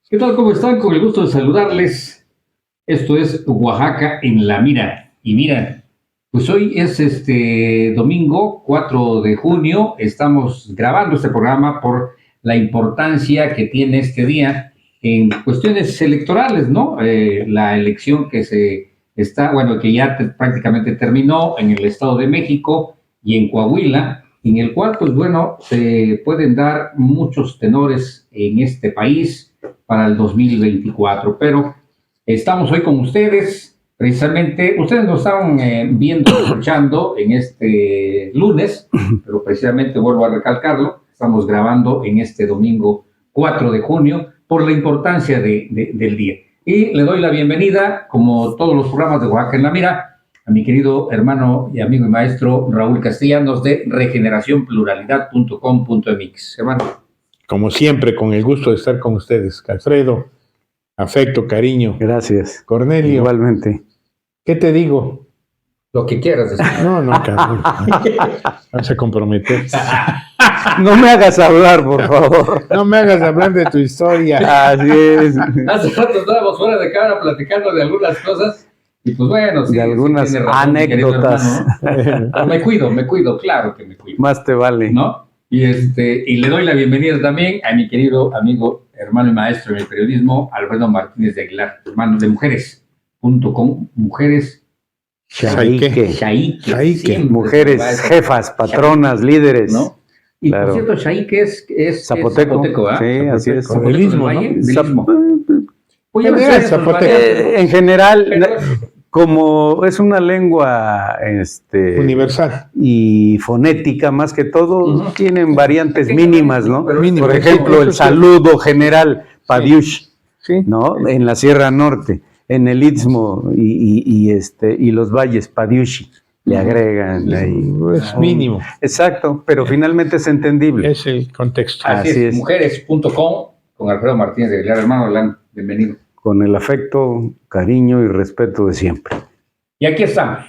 ¿Qué tal? ¿Cómo están? Con el gusto de saludarles. Esto es Oaxaca en la Mira. Y mira, pues hoy es domingo 4 de junio. Estamos grabando este programa por la importancia que tiene este día en cuestiones electorales, ¿no? La elección que que ya prácticamente terminó en el Estado de México y en Coahuila, en el cual, pues bueno, se pueden dar muchos tenores en este país para el 2024. Pero estamos hoy con ustedes, precisamente, ustedes nos estaban viendo, escuchando en este lunes, pero precisamente vuelvo a recalcarlo, estamos grabando en este domingo 4 de junio por la importancia del día. Y le doy la bienvenida, como todos los programas de Oaxaca en la Mira, a mi querido hermano y amigo y maestro Raúl Castellanos de regeneracionpluralidad.com.mx. Hermano. Como siempre, con el gusto de estar con ustedes. Alfredo, afecto, cariño. Gracias. Cornelio. Igualmente. ¿Qué te digo? Lo que quieras decir. No, cabrón. Vamos a comprometer. No me hagas hablar, por favor. No me hagas hablar de tu historia. Así es. Hace rato estábamos fuera de cámara platicando de algunas cosas y pues bueno, sí, de algunas sí razón, anécdotas. Hermano, ¿no? Me cuido, claro que me cuido. Más te vale. ¿No? Y le doy la bienvenida también a mi querido amigo, hermano y maestro en el periodismo, Alfredo Martínez de Aguilar, hermano de mujeres.com, mujeres Shaique. Mujeres, jefas, patronas, líderes. ¿No? Y claro. Por cierto, Shaique es zapoteco. ¿eh? Sí, así es. Del Istmo, ¿no? En general, como es una lengua universal y fonética más que todo, tienen variantes mínimas, ¿no? Mínimas. Por ejemplo, el saludo general, Padiush, sí. ¿no? En la Sierra Norte, en el Istmo y los valles, Padiushi. Le agregan ahí. Es mínimo. Exacto, pero finalmente es entendible. Es el contexto. Así es. Mujeres.com con Alfredo Martínez de Aguilar, hermano Orlando. Bienvenido. Con el afecto, cariño y respeto de siempre. Y aquí estamos,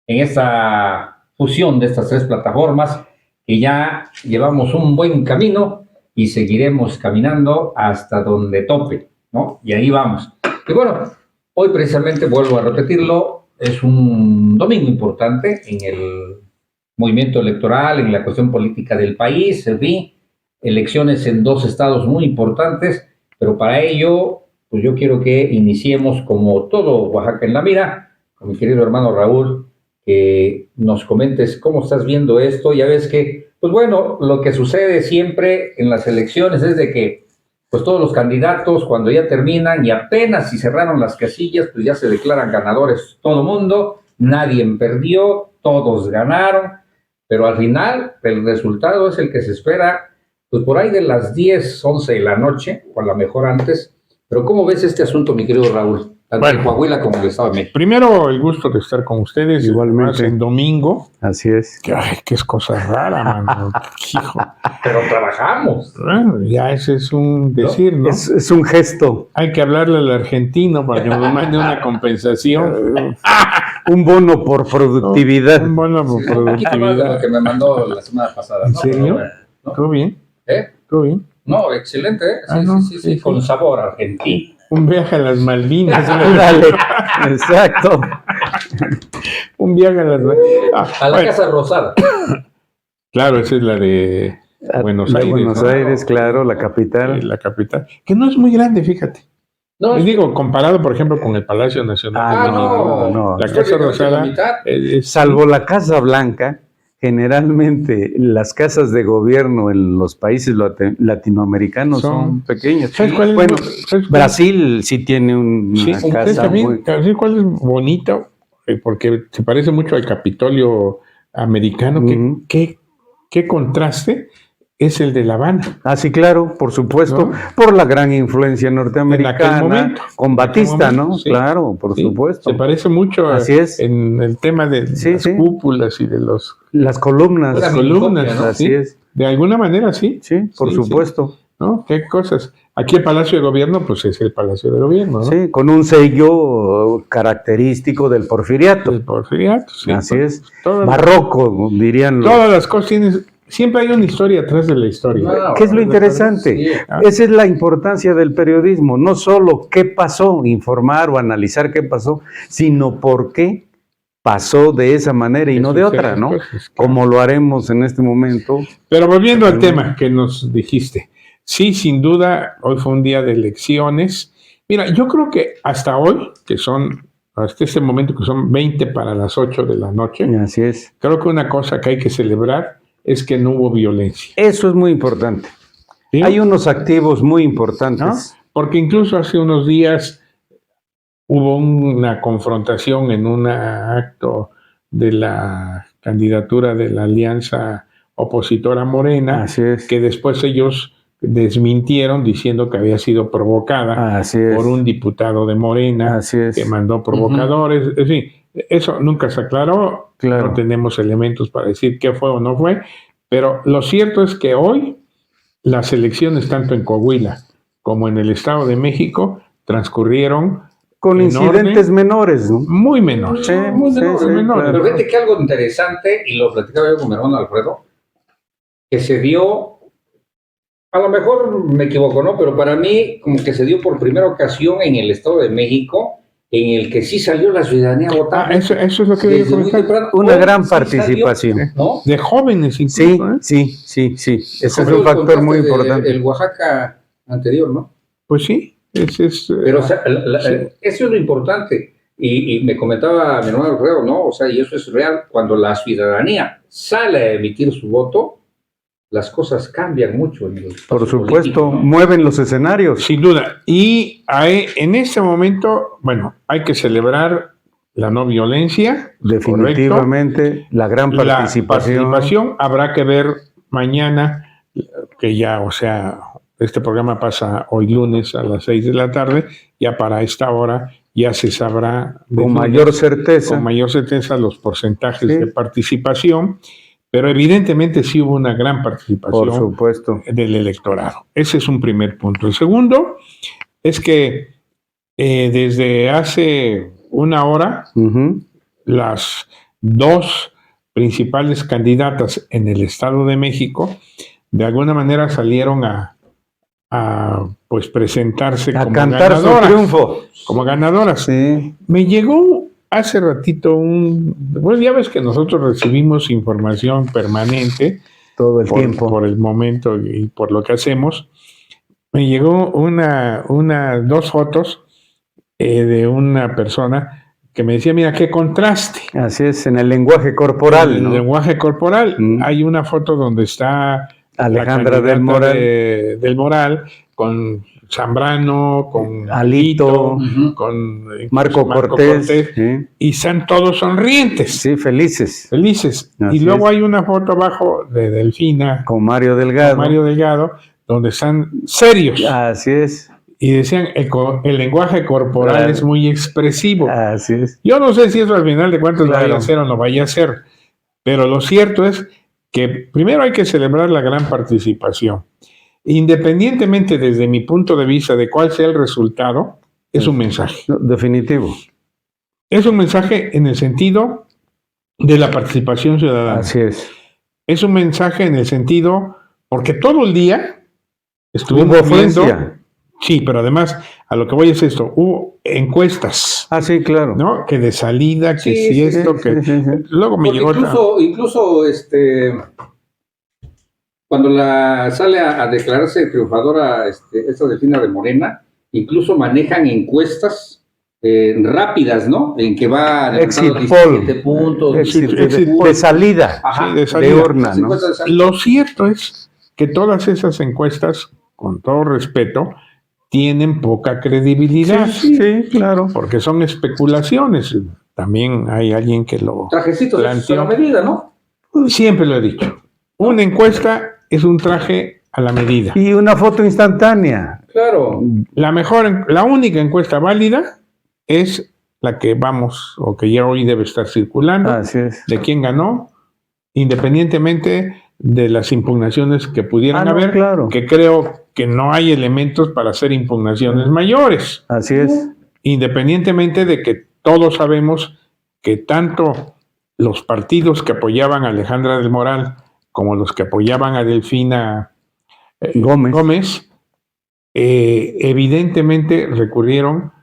en esta fusión de estas tres plataformas, que ya llevamos un buen camino y seguiremos caminando hasta donde tope, ¿no? Y ahí vamos. Y bueno, hoy precisamente, vuelvo a repetirlo, es un domingo importante en el movimiento electoral, en la cuestión política del país, en fin, elecciones en dos estados muy importantes, pero para ello, pues yo quiero que iniciemos como todo Oaxaca en la Mira, con mi querido hermano Raúl, que nos comentes cómo estás viendo esto. Ya ves que, pues bueno, lo que sucede siempre en las elecciones es de que pues todos los candidatos cuando ya terminan y apenas si cerraron las casillas, pues ya se declaran ganadores todo mundo, nadie perdió, todos ganaron, pero al final el resultado es el que se espera, pues por ahí de las 10, 11 de la noche, o a lo mejor antes. Pero ¿cómo ves este asunto, mi querido Raúl? Tanto en Coahuila como en el Estado de México. Primero, el gusto de estar con ustedes. Igualmente. En domingo. Así es. Que es cosa rara, mano. Hijo. Pero trabajamos. Bueno, ya ese es un decir, ¿no? Es un gesto. Hay que hablarle al argentino para que nos mande una compensación. Un bono por productividad. Un bono por productividad. Lo que me mandó la semana pasada. ¿En serio? Bueno, ¿no? ¿Todo bien? ¿Todo bien? No, excelente, ¿eh? Sí, con sabor argentino. Un viaje a las Malvinas. Dale, exacto. Un viaje a las Malvinas. A la Casa Rosada. Claro, esa es la de Buenos Aires. Buenos Aires, claro, la capital. Sí, la capital. Que no es muy grande, fíjate. No, les digo, comparado, por ejemplo, con el Palacio Nacional. No. La Casa Rosada. Salvo la Casa Blanca. Generalmente las casas de gobierno en los países latinoamericanos son pequeñas. Bueno, Brasil sí tiene una casa muy... ¿Sabes cuál es bonito? Porque se parece mucho al Capitolio americano. ¿Qué contraste es el de La Habana? Ah, sí, claro, por supuesto, ¿no? Por la gran influencia norteamericana, con Batista, ¿no? Sí. Claro, por supuesto. Se parece mucho en el tema de las cúpulas y de las columnas. Las columnas, ¿no? Así es. De alguna manera, sí. Sí, por supuesto. ¿No? ¿Qué cosas? Aquí el Palacio de Gobierno, pues es el Palacio de Gobierno, ¿no? Sí, con un sello característico del porfiriato. Del porfiriato, sí. Así es. Barroco, dirían todas las cosas tienen siempre hay una historia atrás de la historia. Claro. ¿Qué es lo interesante? Sí. Esa es la importancia del periodismo, no solo qué pasó, informar o analizar qué pasó, sino por qué pasó de esa manera y no de otra, ¿no? Cosas, claro. Como lo haremos en este momento. Pero volviendo al tema que nos dijiste, sí, sin duda, hoy fue un día de elecciones. Mira, yo creo que hasta hoy, hasta este momento que son 20 para las 8 de la noche, Así es. creo que una cosa que hay que celebrar es que no hubo violencia. Eso es muy importante. ¿Sí? Hay unos activos muy importantes. ¿No? Porque incluso hace unos días hubo una confrontación en un acto de la candidatura de la alianza opositora Morena, Así es. que después ellos desmintieron diciendo que había sido provocada Así es. por un diputado de Morena Así es. que mandó provocadores. En fin, eso nunca se aclaró. Claro. No tenemos elementos para decir qué fue o no fue, pero lo cierto es que hoy las elecciones tanto en Coahuila como en el Estado de México transcurrieron Con en incidentes orden menores, ¿no? muy menores. Sí, Muy sí, menores, sí, menores. claro. Pero fíjate que algo interesante, y lo platicaba yo con mi hermano Alfredo, que se dio, a lo mejor me equivoco, ¿no? Pero para mí, como que se dio por primera ocasión en el Estado de México, en el que sí salió la ciudadanía a votar. Eso es lo que Desde muy temprano. Una Hoy gran sí participación. salió, ¿no? de jóvenes incluso. Sí, ¿eh? sí. Ese es Como un el factor contraste muy de importante. El Oaxaca anterior, ¿no? Pues sí, ese es. Pero o sea, sí. eso es lo importante. Y me comentaba mi hermano Alfredo, ¿no? O sea, y eso es real. Cuando la ciudadanía sale a emitir su voto, las cosas cambian mucho. En el Por espacio supuesto, político, ¿no? mueven los escenarios. Sin duda. Y en este momento, bueno, hay que celebrar la no violencia. Definitivamente, la gran La participación. participación. Habrá que ver mañana, que ya, o sea, este programa pasa hoy lunes a las 6 de la tarde, ya para esta hora ya se sabrá Con mayor certeza. con mayor certeza los porcentajes Sí. de participación, pero evidentemente sí hubo una gran participación Por supuesto. del electorado. Ese es un primer punto. El segundo es que desde hace una hora Ujú. las dos principales candidatas en el Estado de México de alguna manera salieron a pues presentarse A como cantar su ganadoras. triunfo. Como ganadoras. Sí. Me llegó hace ratito bueno, ya ves que nosotros recibimos información permanente Todo el tiempo. por el momento y por lo que hacemos. Me llegó dos fotos de una persona que me decía, mira, qué contraste. Así es, en el lenguaje corporal, En el ¿no? lenguaje corporal. Mm. Hay una foto donde está Alejandra la del Moral. candidata del Moral con Zambrano, con Alito, con Marco Cortés. Sí. y están todos sonrientes, Sí, felices. felices. Así Y luego es. hay una foto abajo de Delfina Con Mario Delgado. con Mario Delgado, donde están serios. Así es. Y decían, el lenguaje corporal Claro. es muy expresivo. Así es. Yo no sé si eso al final de cuentas Claro. vaya a ser o no vaya a ser, pero lo cierto es que primero hay que celebrar la gran participación. Independientemente desde mi punto de vista de cuál sea el resultado, es un mensaje. No, definitivo. Es un mensaje en el sentido de la participación ciudadana. Así es. Es un mensaje en el sentido, porque todo el día Hubo estuvimos viendo. afluencia. Sí, pero además, a lo que voy es esto, hubo encuestas, Ah, sí, claro. ¿no? Que de salida, que Sí, si sí, esto, que... Sí. Luego me Porque llegó incluso cuando sale a declararse triunfadora esta Delfina de Morena, incluso manejan encuestas rápidas, ¿no? En que va levantando Exit poll. 17 puntos. Exit, 17 de salida. Ajá, Sí, de salida. De urna, las ¿no? encuestas de salida. Lo cierto es que todas esas encuestas, con todo respeto, tienen poca credibilidad. Sí, claro. Porque son especulaciones. También hay alguien que lo Trajecitos planteó. a la medida, ¿no? Siempre lo he dicho. Una encuesta es un traje a la medida. Y una foto instantánea. Claro. La única encuesta válida es la que vamos, o que ya hoy debe estar circulando, Así es. de quién ganó, independientemente de las impugnaciones que pudieran No, haber, claro. que creo que no hay elementos para hacer impugnaciones mayores, Así es. independientemente de que todos sabemos que tanto los partidos que apoyaban a Alejandra del Moral como los que apoyaban a Delfina Gómez, evidentemente recurrieron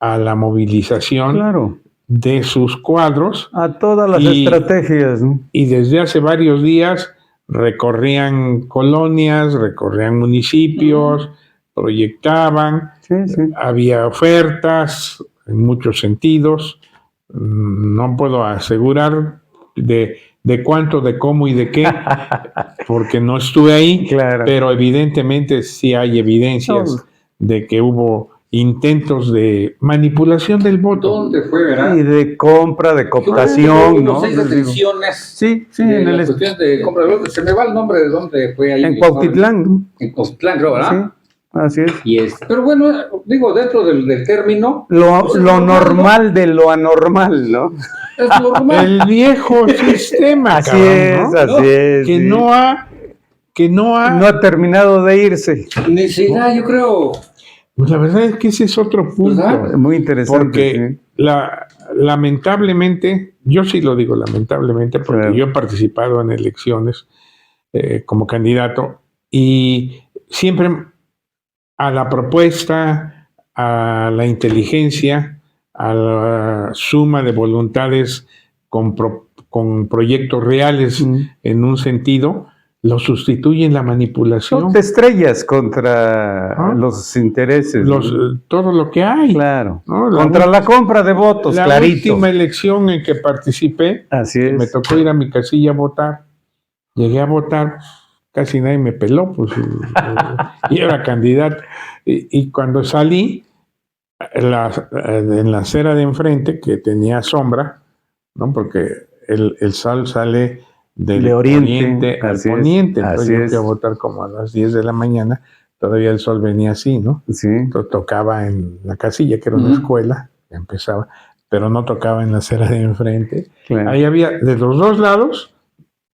a la movilización claro, de sus cuadros. a todas las estrategias, ¿no? Y desde hace varios días recorrían colonias, recorrían municipios, proyectaban, había ofertas en muchos sentidos. No puedo asegurar de cuánto, de cómo y de qué, porque no estuve ahí, claro, pero evidentemente sí hay evidencias de que hubo intentos de manipulación del voto. ¿Dónde fue, verdad? Y de compra, de cooptación, ¿no? 6 detenciones. Sí, en la cuestión de compra de votos. Se me va el nombre de dónde fue ahí. En Cuautitlán, ¿no? En Cuautitlán, creo, ¿verdad? Sí, así es. Pero bueno, digo, dentro del término... Lo normal de lo anormal, ¿no? Es normal. El viejo sistema, así cabrón, es, ¿no? así es. Que no ha terminado de irse. Ni siquiera, yo creo... Pues la verdad es que ese es otro punto. Muy interesante. Porque lamentablemente, yo sí lo digo lamentablemente, porque claro, yo he participado en elecciones como candidato y siempre a la propuesta, a la inteligencia, a la suma de voluntades con proyectos reales en un sentido, lo sustituyen la manipulación. No te estrellas contra los intereses. Todo lo que hay. Claro. ¿No? Contra la compra de votos, la clarito. La última elección en que participé, así es, me tocó ir a mi casilla a votar. Llegué a votar, casi nadie me peló, pues, y era candidato. Y cuando salí, en la acera de enfrente, que tenía sombra, ¿no? Porque el sol sale de oriente al poniente, entonces yo fui a votar como a las 10 de la mañana, todavía el sol venía así, ¿no? Sí. Entonces tocaba en la casilla, que era una escuela, empezaba, pero no tocaba en la acera de enfrente. Claro. Ahí había de los dos lados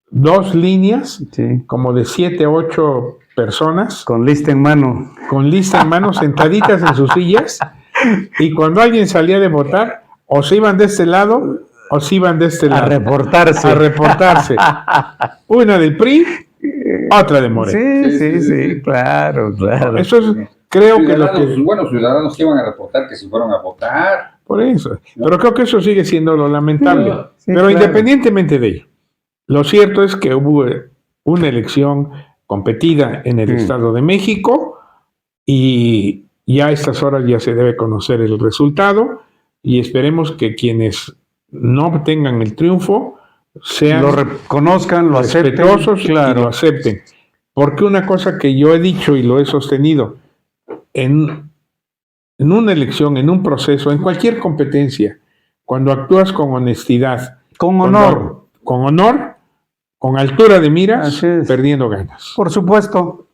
2 líneas, como de 7 o 8 personas. Con lista en mano. Con lista en mano, sentaditas en sus sillas, y cuando alguien salía de votar, o se iban de este lado, o se iban de este lado. A reportarse. Una del PRI, otra de Morena. Sí, claro. Eso es, creo que lo que... Buenos ciudadanos que iban a reportar que si fueron a votar. Por eso. Pero creo que eso sigue siendo lo lamentable. Pero claro, independientemente de ello, lo cierto es que hubo una elección competida en el Estado de México y ya a estas horas ya se debe conocer el resultado y esperemos que quienes no obtengan el triunfo sean lo reconozcan, lo acepten, claro, y lo acepten. Porque una cosa que yo he dicho y lo he sostenido, en una elección, en un proceso, en cualquier competencia, cuando actúas con honestidad, con honor, con altura de miras, perdiendo ganas. Por supuesto.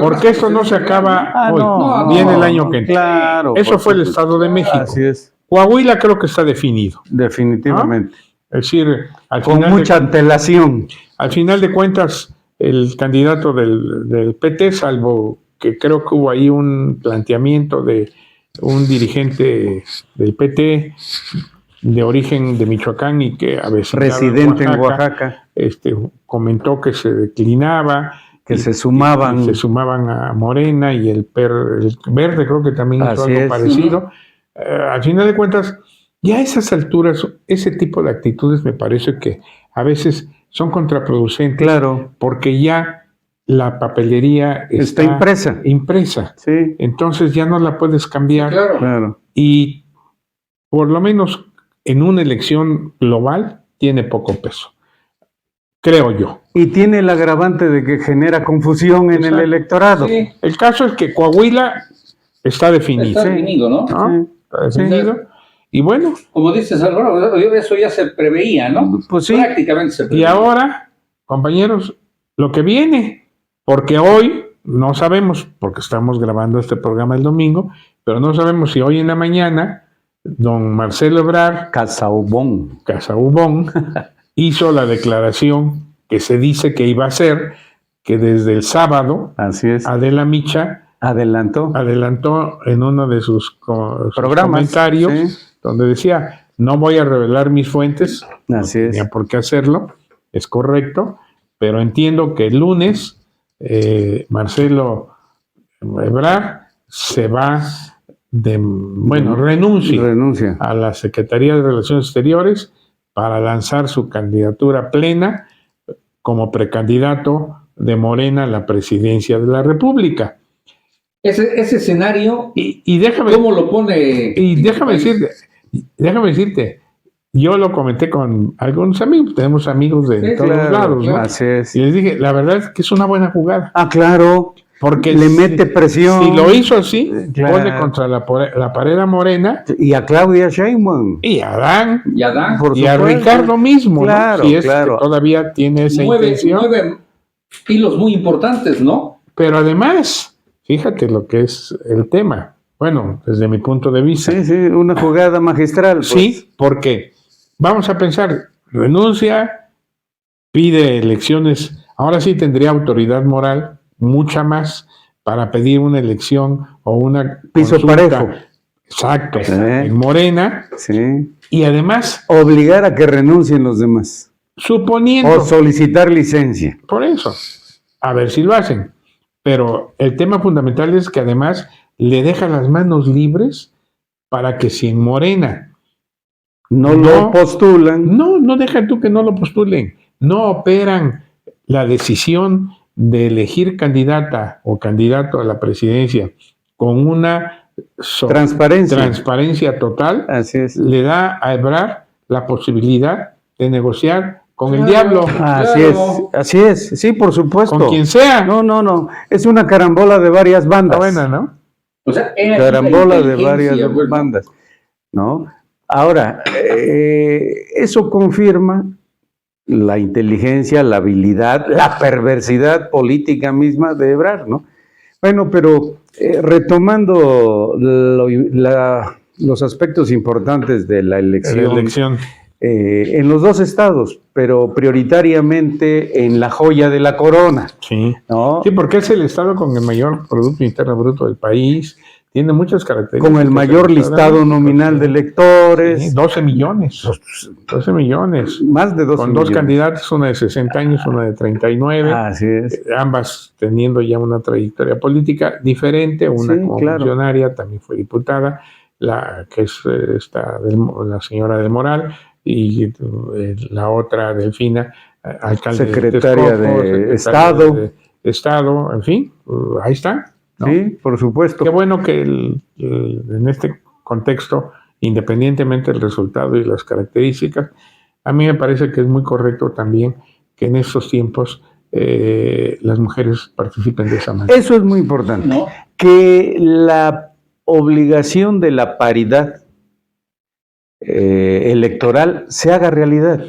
Porque eso no se acaba hoy, viene el año que entra. Claro, eso fue el Estado de México. Así es. Coahuila creo que está definido. Definitivamente. ¿no? Es decir, con mucha antelación. Al final de cuentas, el candidato del PT, salvo que creo que hubo ahí un planteamiento de un dirigente del PT de origen de Michoacán y que a veces residente en Oaxaca, comentó que se declinaba, que se sumaban a Morena y el Verde creo que también hizo algo parecido. Al final de cuentas, ya a esas alturas, ese tipo de actitudes me parece que a veces son contraproducentes. Claro. Porque ya la papelería está impresa. Sí. Entonces ya no la puedes cambiar. Sí, claro. Y por lo menos en una elección global tiene poco peso, creo yo. Y tiene el agravante de que genera confusión en el electorado. Sí. El caso es que Coahuila está definido. Está definido, ¿no? Sí. Está definido. Sí. Y bueno. Como dices, Álvaro, eso ya se preveía, ¿no? Pues sí. Prácticamente se preveía. Y ahora, compañeros, lo que viene, porque hoy no sabemos, porque estamos grabando este programa el domingo, pero no sabemos si hoy en la mañana don Marcelo Ebrard Casaubon hizo la declaración que se dice que iba a hacer, que desde el sábado, Adela Micha adelantó en uno de sus comentarios, donde decía, no voy a revelar mis fuentes, no tenía por qué hacerlo, es correcto, pero entiendo que el lunes Marcelo Ebrard se va renuncia a la Secretaría de Relaciones Exteriores para lanzar su candidatura plena como precandidato de Morena a la presidencia de la República. Ese escenario, y déjame, ¿cómo lo pone? Y déjame decirte, yo lo comenté con algunos amigos, tenemos amigos de todos lados, ¿no? Así es. Y les dije, la verdad es que es una buena jugada. Ah, claro. Porque le mete presión. Si lo hizo así, pone contra la pared a Morena. Y a Claudia Sheinbaum. Y a Adán. Y a Ricardo mismo, claro, ¿no? Si es que todavía tiene esa intención. 9 hilos muy importantes, ¿no? Pero además, fíjate lo que es el tema. Bueno, desde mi punto de vista. Sí, una jugada magistral. Pues. Sí, porque vamos a pensar, renuncia, pide elecciones, ahora sí tendría autoridad moral, mucha más, para pedir una elección o una piso parejo. Exacto, en Morena. Sí. Y además obligar a que renuncien los demás. Suponiendo. O solicitar licencia. Por eso, a ver si lo hacen. Pero el tema fundamental es que además le deja las manos libres para que si en Morena no lo postulan. No deja tú que no lo postulen. No operan la decisión de elegir candidata o candidato a la presidencia con una transparencia total. Así es. Le da a Ebrard la posibilidad de negociar con el diablo. Así es, sí, por supuesto. Con quien sea. No, es una carambola de varias bandas. Buena, ¿no? O sea, carambola de varias bandas, ¿no? Ahora, eso confirma la inteligencia, la habilidad, la perversidad política misma de Ebrard, ¿no? Bueno, pero retomando los aspectos importantes de la elección. En los dos estados, pero prioritariamente en la joya de la corona. Sí, ¿no? Sí, porque es el estado con el mayor Producto Interno Bruto del país, tiene muchas características. Con el mayor listado nominal de electores. Sí, 12 millones. 12 millones. Más de 12 con millones. Dos candidatos, una de 60 años, una de 39. Así es. Ambas teniendo ya una trayectoria política diferente, una como funcionaria, también fue diputada, la que es la señora del Moral, y la otra, Delfina, alcalde secretaria de Estado, en fin, ahí está, ¿no? Sí, por supuesto. Qué bueno que en este contexto, independientemente del resultado y las características, a mí me parece que es muy correcto también que en estos tiempos las mujeres participen de esa manera. Eso es muy importante, ¿no? Que la obligación de la paridad electoral se haga realidad,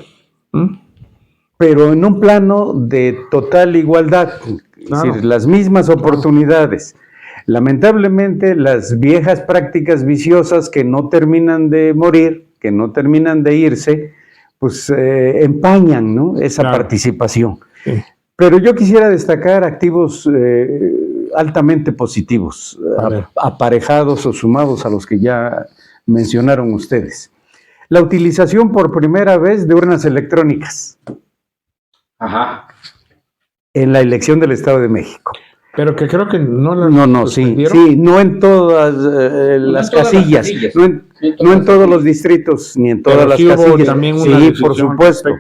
pero en un plano de total igualdad, es decir, las mismas oportunidades. Lamentablemente, las viejas prácticas viciosas que no terminan de morir, que no terminan de irse, pues empañan, ¿no?, esa participación. Sí. Pero yo quisiera destacar activos altamente positivos, aparejados o sumados a los que ya mencionaron ustedes. La utilización por primera vez de urnas electrónicas. Ajá. En la elección del Estado de México. Pero que creo que no las no en todas las casillas, no en todos los distritos, ni en todas las casillas. También una por supuesto.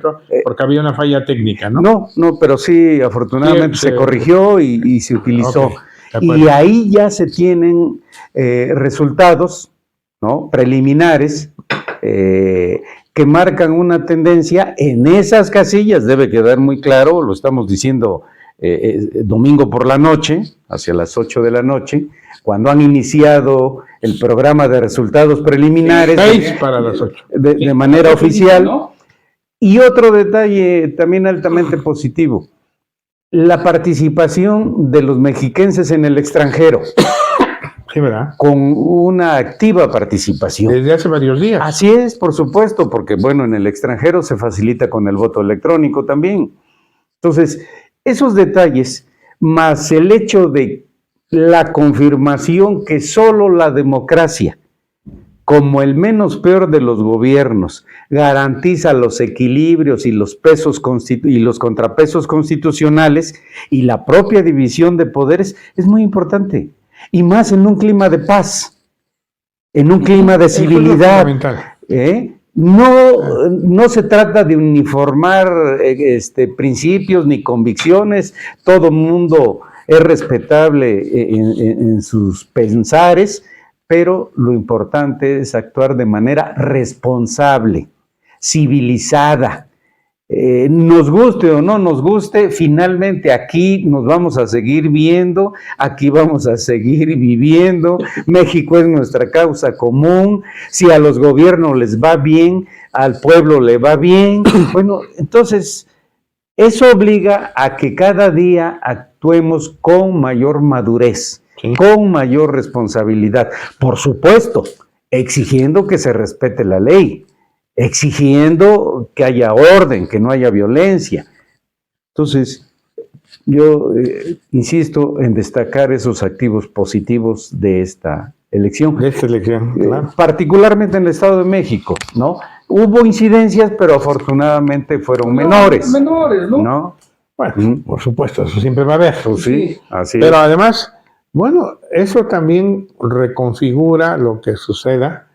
Porque había una falla técnica, ¿no? No, pero sí, afortunadamente se corrigió y se utilizó. Y ahí ya se tienen resultados, ¿no?, preliminares, que marcan una tendencia en esas casillas. Debe quedar muy claro, lo estamos diciendo domingo por la noche, hacia las 8 de la noche, cuando han iniciado el programa de resultados preliminares. 6 para las 8. De manera oficial. ¿No? Y otro detalle también altamente positivo, la participación de los mexiquenses en el extranjero. Sí, ¿verdad? Con una activa participación. Desde hace varios días. Así es, por supuesto, porque bueno, en el extranjero se facilita con el voto electrónico también. Entonces, esos detalles, más el hecho de la confirmación que solo la democracia como el menos peor de los gobiernos, garantiza los equilibrios y los contrapesos constitucionales y la propia división de poderes, es muy importante. Y más en un clima de paz, en un clima de civilidad. No se trata de uniformar principios ni convicciones, todo mundo es respetable en sus pensares, pero lo importante es actuar de manera responsable, civilizada. Nos guste o no nos guste, finalmente aquí nos vamos a seguir viendo, aquí vamos a seguir viviendo. México es nuestra causa común. Si a los gobiernos les va bien, al pueblo le va bien. Bueno, entonces eso obliga a que cada día actuemos con mayor madurez, sí, con mayor responsabilidad. Por supuesto, exigiendo que se respete la ley, exigiendo que haya orden, que no haya violencia. Entonces, yo insisto en destacar esos activos positivos de esta elección. De esta elección, claro. Particularmente en el Estado de México, ¿no? Hubo incidencias, pero afortunadamente fueron menores. Menores, ¿no? ¿No? Bueno, por supuesto, eso siempre va a haber. Pues sí, así pero es. Además, bueno, eso también reconfigura lo que suceda.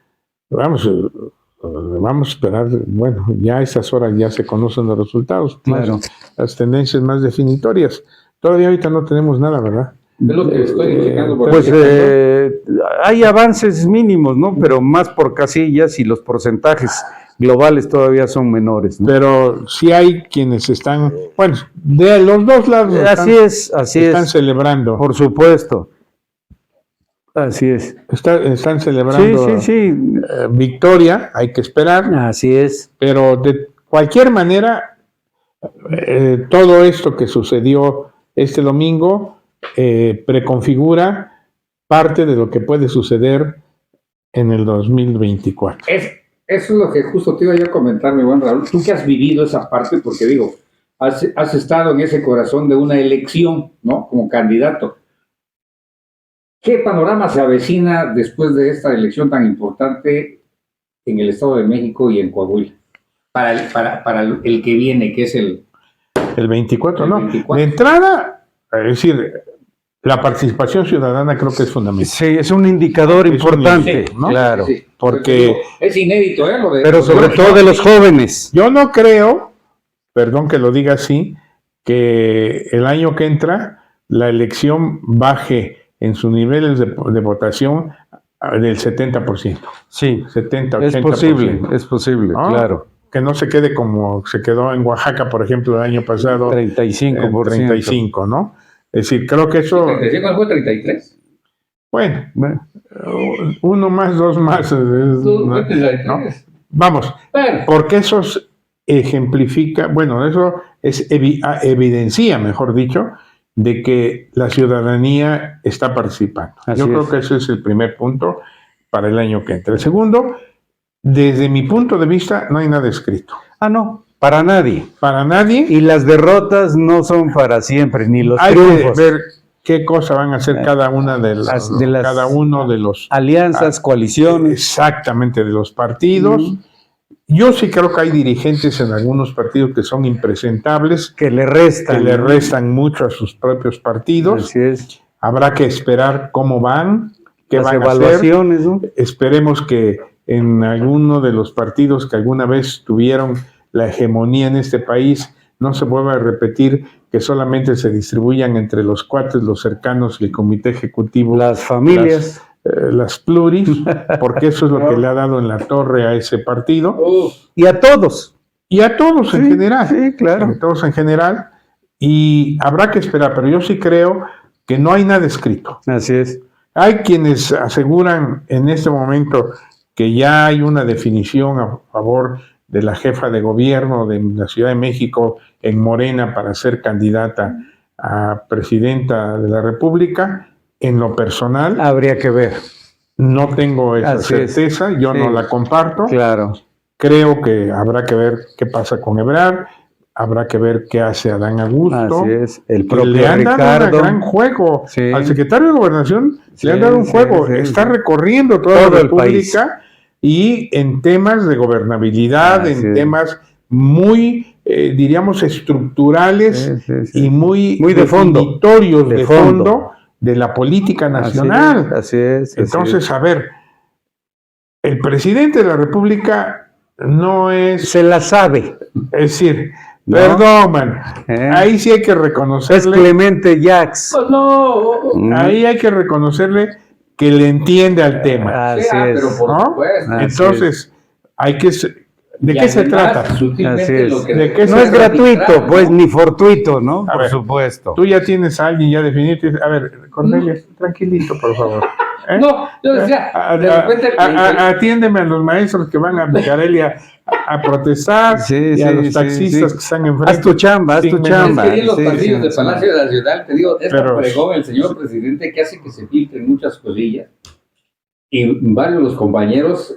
Vamos a esperar, bueno, ya a estas horas ya se conocen los resultados, claro, las tendencias más definitorias. Todavía ahorita no tenemos nada, ¿verdad? Es lo que estoy indicando por pues hay avances mínimos, ¿no? Pero más por casillas y los porcentajes globales todavía son menores, ¿no? Pero sí hay quienes están, bueno, de los dos lados están celebrando. Por supuesto. Así es. Están celebrando victoria, hay que esperar. Así es. Pero de cualquier manera, todo esto que sucedió este domingo preconfigura parte de lo que puede suceder en el 2024. Eso es lo que justo te iba yo a comentar, mi buen Raúl. Tú que has vivido esa parte, porque digo, has estado en ese corazón de una elección, ¿no? Como candidato. ¿Qué panorama se avecina después de esta elección tan importante en el Estado de México y en Coahuila? Para el que viene, que es el 24, ¿no? 24. De entrada, es decir, la participación ciudadana creo que es fundamental. Sí, es un indicador importante, ¿no? Claro. Sí. Porque es inédito, ¿eh? Pero sobre todo de los jóvenes. Yo no creo, perdón que lo diga así, que el año que entra la elección baje en sus niveles de votación del 70%. Sí, 70, 80%. Es posible, ¿no? Claro. Que no se quede como se quedó en Oaxaca, por ejemplo, el año pasado. 35%. 35, ¿no? Es decir, creo que eso... ¿35 fue 33? Bueno, uno más, dos más. ¿no? Vamos, porque eso ejemplifica, bueno, eso es evidencia, mejor dicho, de que la ciudadanía está participando. Yo creo que ese es el primer punto para el año que entra. El segundo, desde mi punto de vista, no hay nada escrito. No, para nadie. Para nadie. Y las derrotas no son para siempre, ni los triunfos. Hay que ver qué cosa van a hacer cada una de las cada uno de los alianzas, coaliciones. Exactamente, de los partidos. Yo sí creo que hay dirigentes en algunos partidos que son impresentables, que le restan mucho a sus propios partidos. Así es. Habrá que esperar cómo van, qué las van evaluaciones, a hacer. ¿No? Esperemos que en alguno de los partidos que alguna vez tuvieron la hegemonía en este país no se vuelva a repetir, que solamente se distribuyan entre los cuates, los cercanos y el comité ejecutivo. Las familias. Las pluris, porque eso es lo que le ha dado en la torre a ese partido. Y a todos. Y a todos en general. Sí, claro. A todos en general. Y habrá que esperar, pero yo sí creo que no hay nada escrito. Así es. Hay quienes aseguran en este momento que ya hay una definición a favor de la jefa de gobierno de la Ciudad de México en Morena para ser candidata a presidenta de la República. En lo personal, habría que ver. No tengo esa certeza, yo no la comparto. Claro. Creo que habrá que ver qué pasa con Ebrard, habrá que ver qué hace Adán Augusto. Así es. El propio le han Ricardo. dado un gran juego. Al secretario de Gobernación le han dado un juego. Está recorriendo toda la República y en temas de gobernabilidad, en temas muy, diríamos, estructurales y muy de fondo, de fondo de la política nacional. Así es. Entonces, a ver, el presidente de la República no es... Se la sabe. Es decir, ¿no? Perdón, man. Ahí sí hay que reconocerle... Es Clemente Jacks. Ahí hay que reconocerle que le entiende al tema. Así es. Pero por supuesto. Entonces, hay que... ¿De qué se trata? No es gratuito, pues, ni fortuito, ¿no? Por supuesto. Tú ya tienes a alguien ya definido. A ver, Cornelia, tranquilito, por favor. No, yo decía, de repente... Atiéndeme a los maestros que van a Bucareli a protestar y a los taxistas que están enfrente. Haz tu chamba. Es que en los pasillos del Palacio Nacional, te digo, pregón el señor presidente que hace que se filtren muchas cosillas y varios de los compañeros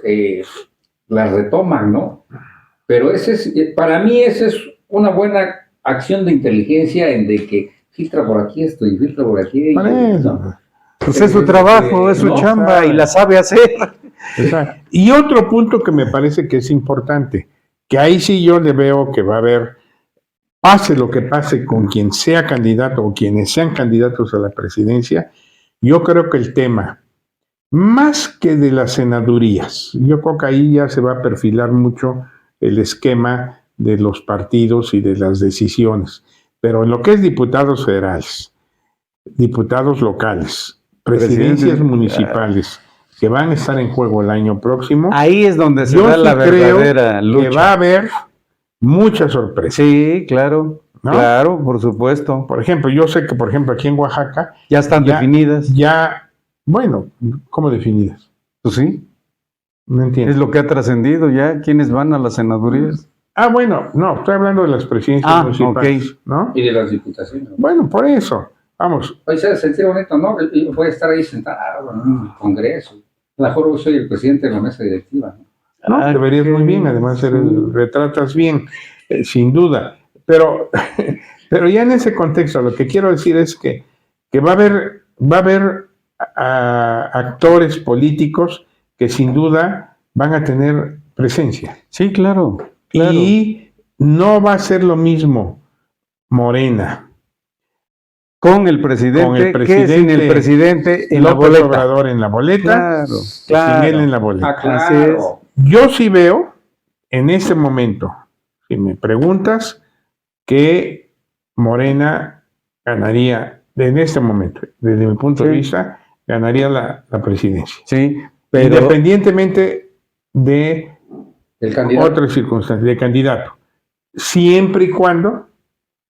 las retoman, ¿no? Pero para mí esa es una buena acción de inteligencia en de que filtra por aquí esto y filtra por aquí. ¿No? Pues es su trabajo, es su chamba y la sabe hacer. Exacto. Y otro punto que me parece que es importante, que ahí sí yo le veo que va a haber, pase lo que pase con quien sea candidato o quienes sean candidatos a la presidencia, yo creo que el tema, más que de las senadurías, yo creo que ahí ya se va a perfilar mucho el esquema de los partidos y de las decisiones, pero en lo que es diputados federales, diputados locales, presidencias municipales que van a estar en juego el año próximo. Ahí es donde se da la verdadera lucha. Que va a haber muchas sorpresas. Sí, claro, ¿no? Claro, por supuesto. Por ejemplo, yo sé que, por ejemplo, aquí en Oaxaca... Ya están definidas. Bueno, ¿cómo definidas? Pues sí. No entiendo. Es lo que ha trascendido ya. ¿Quiénes van a las senadurías? Bueno, no, estoy hablando de las presidencias municipales, ¿no? Y de las diputaciones. Bueno, por eso. Vamos. Oye, se sentía bonito, ¿no? Yo voy a estar ahí sentado en el Congreso. A lo mejor soy el presidente de la mesa directiva, ¿no? No, deberías muy bien, además retratas bien, sin duda. Pero ya en ese contexto, lo que quiero decir es que va a haber actores políticos que sin duda van a tener presencia. Sí, claro. Y no va a ser lo mismo Morena con el presidente que sin el presidente en López la boleta. Obrador en la boleta, claro. sin él en la boleta. Claro. Yo sí veo en ese momento, si me preguntas, que Morena ganaría, en este momento, desde mi punto de vista, ganaría la presidencia. Sí, pero independientemente de otras circunstancias, de candidato, siempre y cuando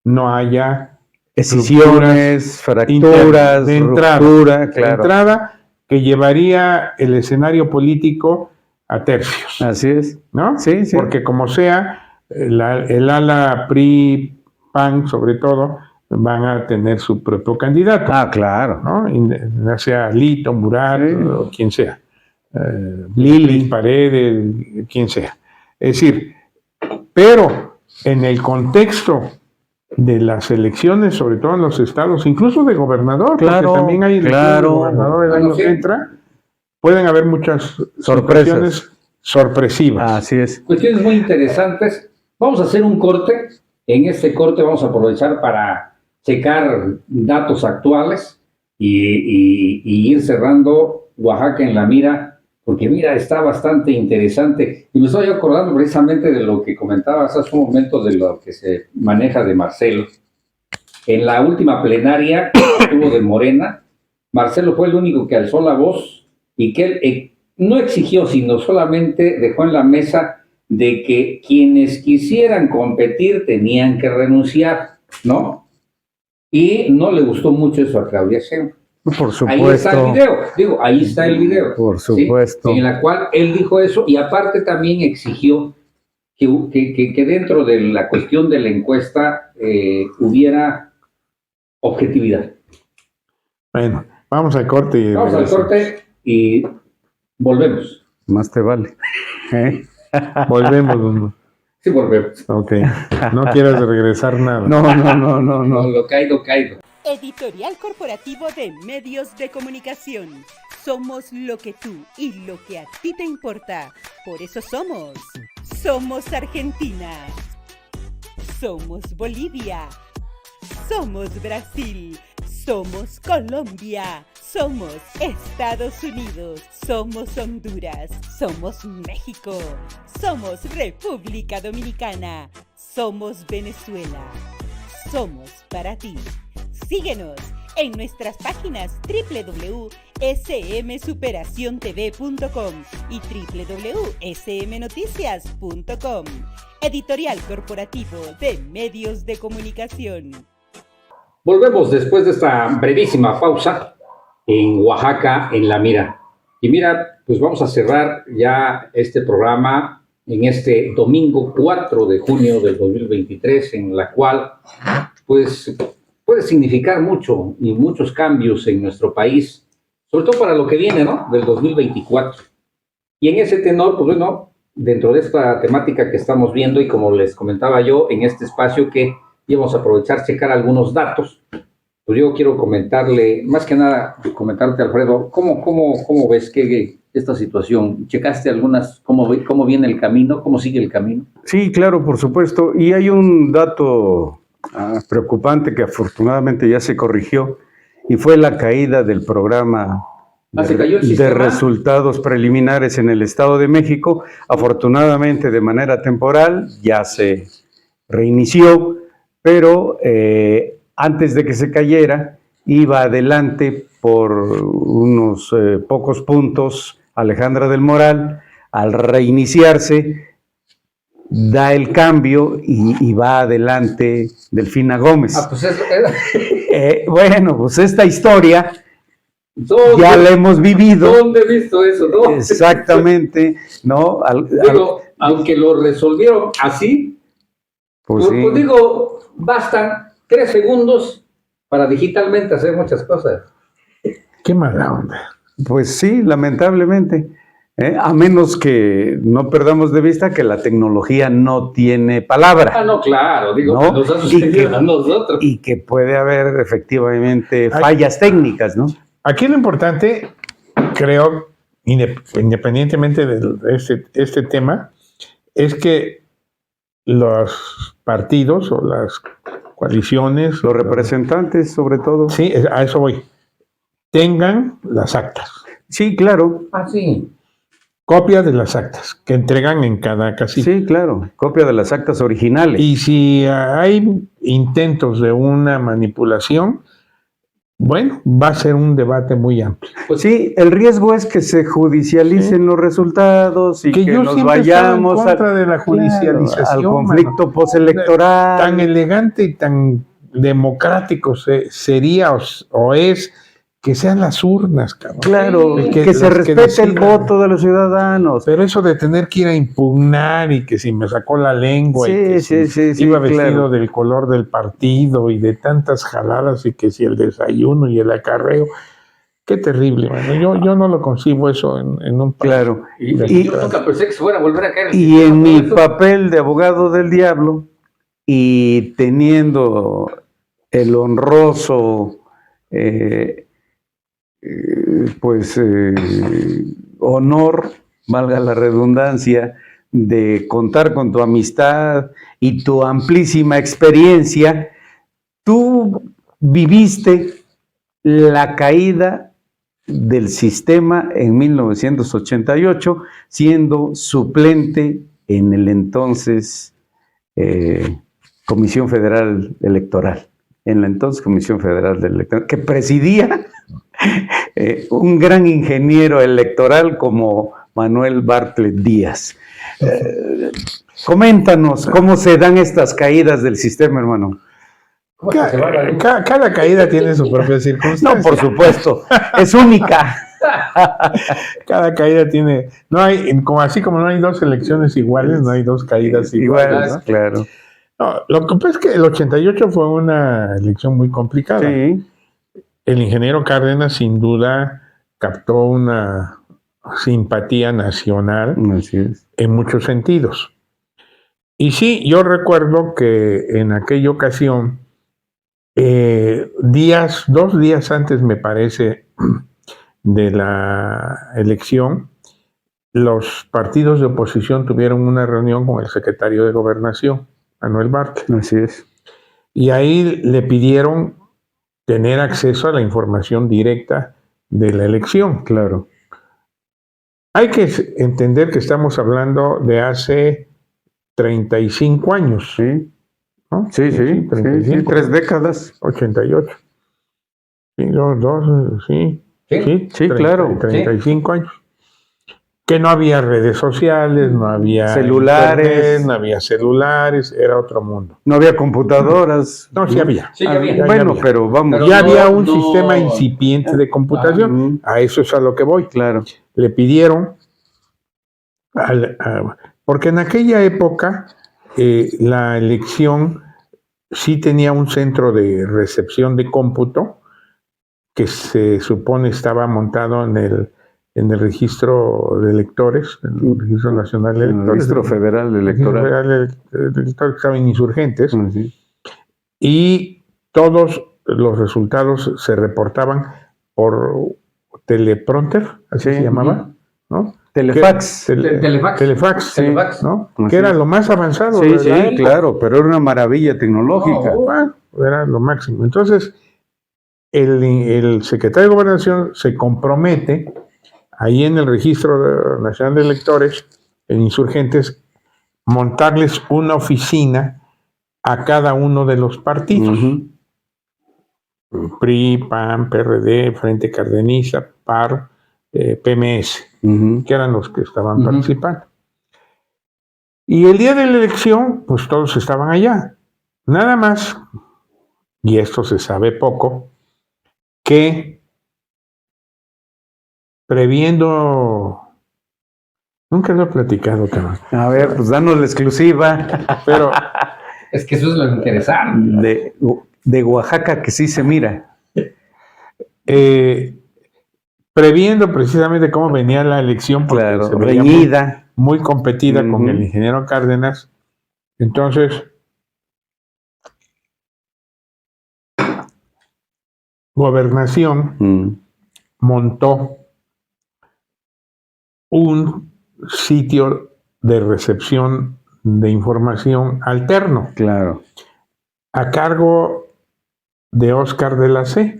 no haya decisiones, fracturas, de entrada, que llevaría el escenario político a tercios. Así es. ¿No? Sí. Porque como sea, el ala PRI, PAN, sobre todo, van a tener su propio candidato. Claro. ¿No? Ya sea Lito, Murat, o quien sea. Lili, Paredes, quien sea. Es decir, pero en el contexto de las elecciones, sobre todo en los estados, incluso de gobernador, porque también hay elecciones de gobernador el año que entra, pueden haber muchas sorpresas sorpresivas. Así es. Cuestiones muy interesantes. Vamos a hacer un corte. En este corte vamos a aprovechar para checar datos actuales y ir cerrando Oaxaca en la mira, porque mira, está bastante interesante. Y me estoy acordando precisamente de lo que comentabas hace un momento, de lo que se maneja de Marcelo. En la última plenaria que tuvo de Morena, Marcelo fue el único que alzó la voz y que él no exigió, sino solamente dejó en la mesa de que quienes quisieran competir tenían que renunciar, ¿no? Y no le gustó mucho eso a Claudia Sheinbaum. Por supuesto. Ahí está el video, ahí está el video. Por supuesto. ¿sí? En la cual él dijo eso y aparte también exigió que dentro de la cuestión de la encuesta hubiera objetividad. Bueno, vamos al corte. Vamos al corte y volvemos. Más te vale. Volvemos. Sí, volvemos. Ok. No quieras regresar nada. No. Lo caído. Editorial Corporativo de Medios de Comunicación. Somos lo que tú y lo que a ti te importa. Por eso somos Argentina. Somos Bolivia. Somos Brasil. Somos Colombia. Somos Estados Unidos. Somos Honduras. Somos México. Somos República Dominicana. Somos Venezuela. Somos para ti. Síguenos en nuestras páginas www.smsuperaciontv.com y www.smnoticias.com. Editorial Corporativo de Medios de Comunicación. Volvemos después de esta brevísima pausa en Oaxaca, en La Mira. Y mira, pues vamos a cerrar ya este programa en este domingo 4 de junio del 2023, en la cual pues puede significar mucho y muchos cambios en nuestro país, sobre todo para lo que viene, ¿no?, del 2024. Y en ese tenor, pues bueno, dentro de esta temática que estamos viendo, y como les comentaba yo en este espacio que íbamos a aprovechar, checar algunos datos, pues yo quiero comentarle, más que nada, comentarte, Alfredo, ¿cómo ves que esta situación? ¿Checaste algunas, cómo viene el camino, cómo sigue el camino? Sí, claro, por supuesto. Y hay un dato preocupante que afortunadamente ya se corrigió, y fue la caída del programa de resultados preliminares en el Estado de México. Afortunadamente, de manera temporal, ya se reinició, pero antes de que se cayera, iba adelante por unos pocos puntos Alejandra del Moral. Al reiniciarse, da el cambio y va adelante Delfina Gómez. Pues bueno, pues esta historia ya la hemos vivido. ¿Dónde he visto eso? ¿No? Exactamente, ¿no? Digo, aunque lo resolvieron así, pues sí. Digo, bastan 3 segundos para digitalmente hacer muchas cosas. Qué mala onda. Pues sí, lamentablemente. A menos que no perdamos de vista que la tecnología no tiene palabra. No, claro, digo, ¿no? Que nos ha sucedido a nosotros. Y que puede haber efectivamente fallas técnicas, ¿no? Aquí lo importante, creo, independientemente de este tema, es que los partidos o las coaliciones, los representantes sobre todo. Sí, a eso voy. Tengan las actas. Sí, claro. Sí. Copia de las actas que entregan en cada casilla. Sí, claro, copia de las actas originales. Y si hay intentos de una manipulación, bueno, va a ser un debate muy amplio. Pues sí, el riesgo es que se judicialicen los resultados y que nos vayamos en contra de la judicialización, al conflicto postelectoral. Tan elegante y tan democrático sería o es que sean las urnas, cabrón. Claro, que se respete el voto de los ciudadanos. Pero eso de tener que ir a impugnar y que si me sacó la lengua y que iba vestido del color del partido y de tantas jaladas y que si el desayuno y el acarreo, qué terrible, mano. Yo no lo concibo eso en un país. Claro. Y yo nunca pensé que se fuera a volver a caer. Y en mi papel de abogado del diablo y teniendo el honroso honor, valga la redundancia, de contar con tu amistad y tu amplísima experiencia, tú viviste la caída del sistema en 1988, siendo suplente en el entonces Comisión Federal Electoral, que presidía un gran ingeniero electoral como Manuel Bartlett Díaz. Coméntanos cómo se dan estas caídas del sistema, hermano. Cada caída tiene su propia circunstancia. No, por supuesto, es única. Cada caída tiene, así como no hay 2 elecciones iguales, no hay 2 caídas iguales, ¿no? Claro. No, lo que pasa es que el 88 fue una elección muy complicada. Sí. El ingeniero Cárdenas sin duda captó una simpatía nacional en muchos sentidos. Y sí, yo recuerdo que en aquella ocasión, 2 días antes, me parece, de la elección, los partidos de oposición tuvieron una reunión con el secretario de Gobernación, Manuel Bartlett. Así es. Y ahí le pidieron tener acceso a la información directa de la elección. Claro. Hay que entender que estamos hablando de hace 35 años. Sí, ¿no? sí, 35, 3 décadas. 88. Sí, sí. Sí, claro. 35 años. Que no había redes sociales, no había celulares, internet, no había celulares, era otro mundo. No había computadoras. No, sí había. Sí, ya había. Bueno, había. pero vamos. Pero ya había un no. sistema incipiente de computación. A eso es a lo que voy. Claro. Le pidieron, porque en aquella época la elección sí tenía un centro de recepción de cómputo que se supone estaba montado en el registro de electores, en el registro nacional de electores. El registro federal electoral. El electores que estaban insurgentes. Sí. Y todos los resultados se reportaban por teleprompter, así se llamaba, ¿no? Telefax. Telefax, Telefax. ¿no? Así Que era es. lo más avanzado. Sí, de sí, la época. claro, pero era una maravilla tecnológica. Bueno, era lo máximo. Entonces, el secretario de Gobernación se compromete ahí en el Registro Nacional de Electores, en Insurgentes, montarles una oficina a cada uno de los partidos. PRI, PAN, PRD, Frente Cardenista, PAR, PMS, que eran los que estaban participando. Y el día de la elección, pues todos estaban allá. Nada más, y esto se sabe poco, que previendo, nunca lo he platicado, cabrón. A ver, pues danos la exclusiva. Pero es que eso es lo interesante. De Oaxaca que sí se mira. Previendo precisamente cómo venía la elección, porque Claro, se veía reñida. muy competida con el ingeniero Cárdenas. Entonces, Gobernación montó un sitio de recepción de información alterno. Claro. A cargo de Óscar de la C,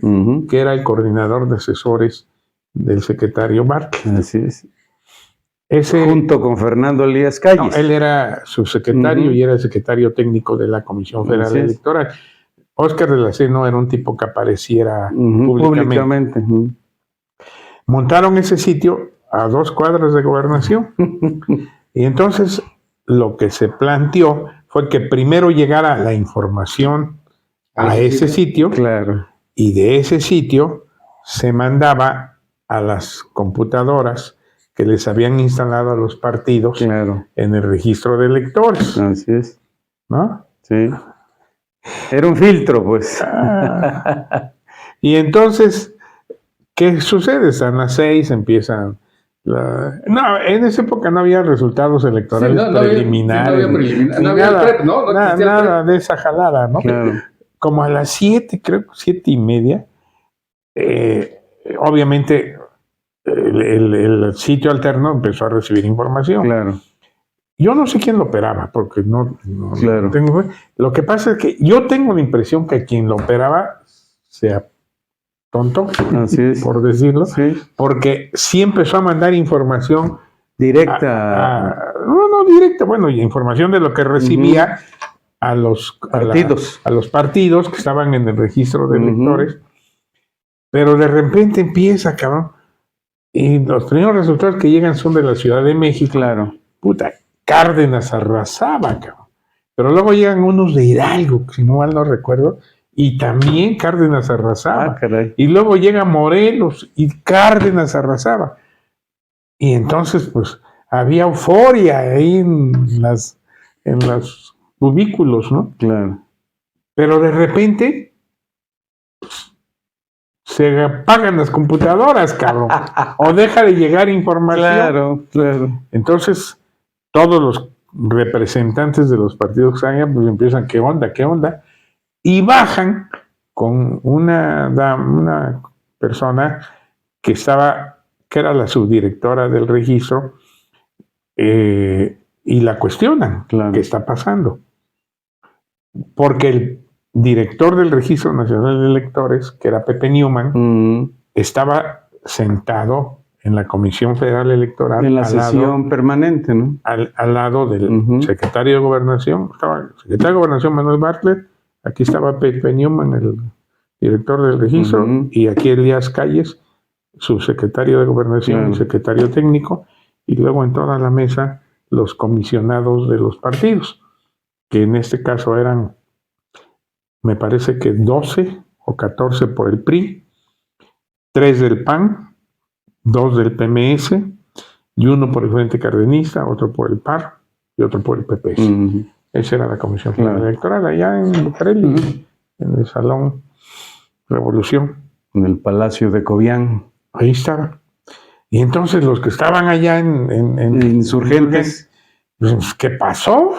que era el coordinador de asesores del secretario Bartlett. Así es. Ese, junto con Fernando Elías Calles. No, él era su secretario y era el secretario técnico de la Comisión Federal Electoral. Óscar de la C no era un tipo que apareciera públicamente. Montaron ese sitio a 2 cuadras de Gobernación. Y entonces lo que se planteó fue que primero llegara la información a ese sitio, claro, y de ese sitio se mandaba a las computadoras que les habían instalado a los partidos en el registro de electores. Así es. ¿No? Sí. Era un filtro, pues. Y entonces, ¿qué sucede? Están las 6, empiezan... No, en esa época no había resultados electorales preliminares. No había el PREP, ¿no? Nada de esa jalada, ¿no? Claro. Como a las 7, creo, 7:30, obviamente el sitio alterno empezó a recibir información. Claro. Yo no sé quién lo operaba, porque no claro. tengo... Lo que pasa es que yo tengo la impresión que quien lo operaba sea tonto, así es, por decirlo, sí, porque sí empezó a mandar información directa. No directa, bueno, y información de lo que recibía a los partidos. A los partidos que estaban en el registro de electores, pero de repente empieza, cabrón, y los primeros resultados que llegan son de la Ciudad de México. Claro. Puta, Cárdenas arrasaba, cabrón. Pero luego llegan unos de Hidalgo, si no mal no recuerdo, y también Cárdenas arrasaba. Y luego llega Morelos y Cárdenas arrasaba. Y entonces, pues, había euforia ahí en los cubículos, ¿no? Claro. Pero de repente se apagan las computadoras, cabrón. O deja de llegar información. Claro, claro. Entonces, todos los representantes de los partidos que están allá, pues empiezan, ¿qué onda? ¿Qué onda? Y bajan con una persona que era la subdirectora del registro, y la cuestionan, Claro. ¿qué está pasando? Porque el director del Registro Nacional de Electores, que era Pepe Newman, estaba sentado en la Comisión Federal Electoral. En la sesión permanente, ¿no? Al lado del secretario de Gobernación. Estaba el secretario de Gobernación, Manuel Bartlett. Aquí estaba Pepe Newman, el director del registro. Y aquí Elías Calles, subsecretario de Gobernación y secretario técnico. Y luego en toda la mesa los comisionados de los partidos, que en este caso eran, me parece que 12 o 14 por el PRI, 3 del PAN, 2 del PMS, y 1 por el Frente Cardenista, otro por el PAR y otro por el PPS. Esa era la Comisión Federal Electoral, allá en Bucareli, en el Salón Revolución. En el Palacio de Cobián. Ahí estaba. Y entonces los que estaban allá en Insurgentes, pues, ¿qué pasó?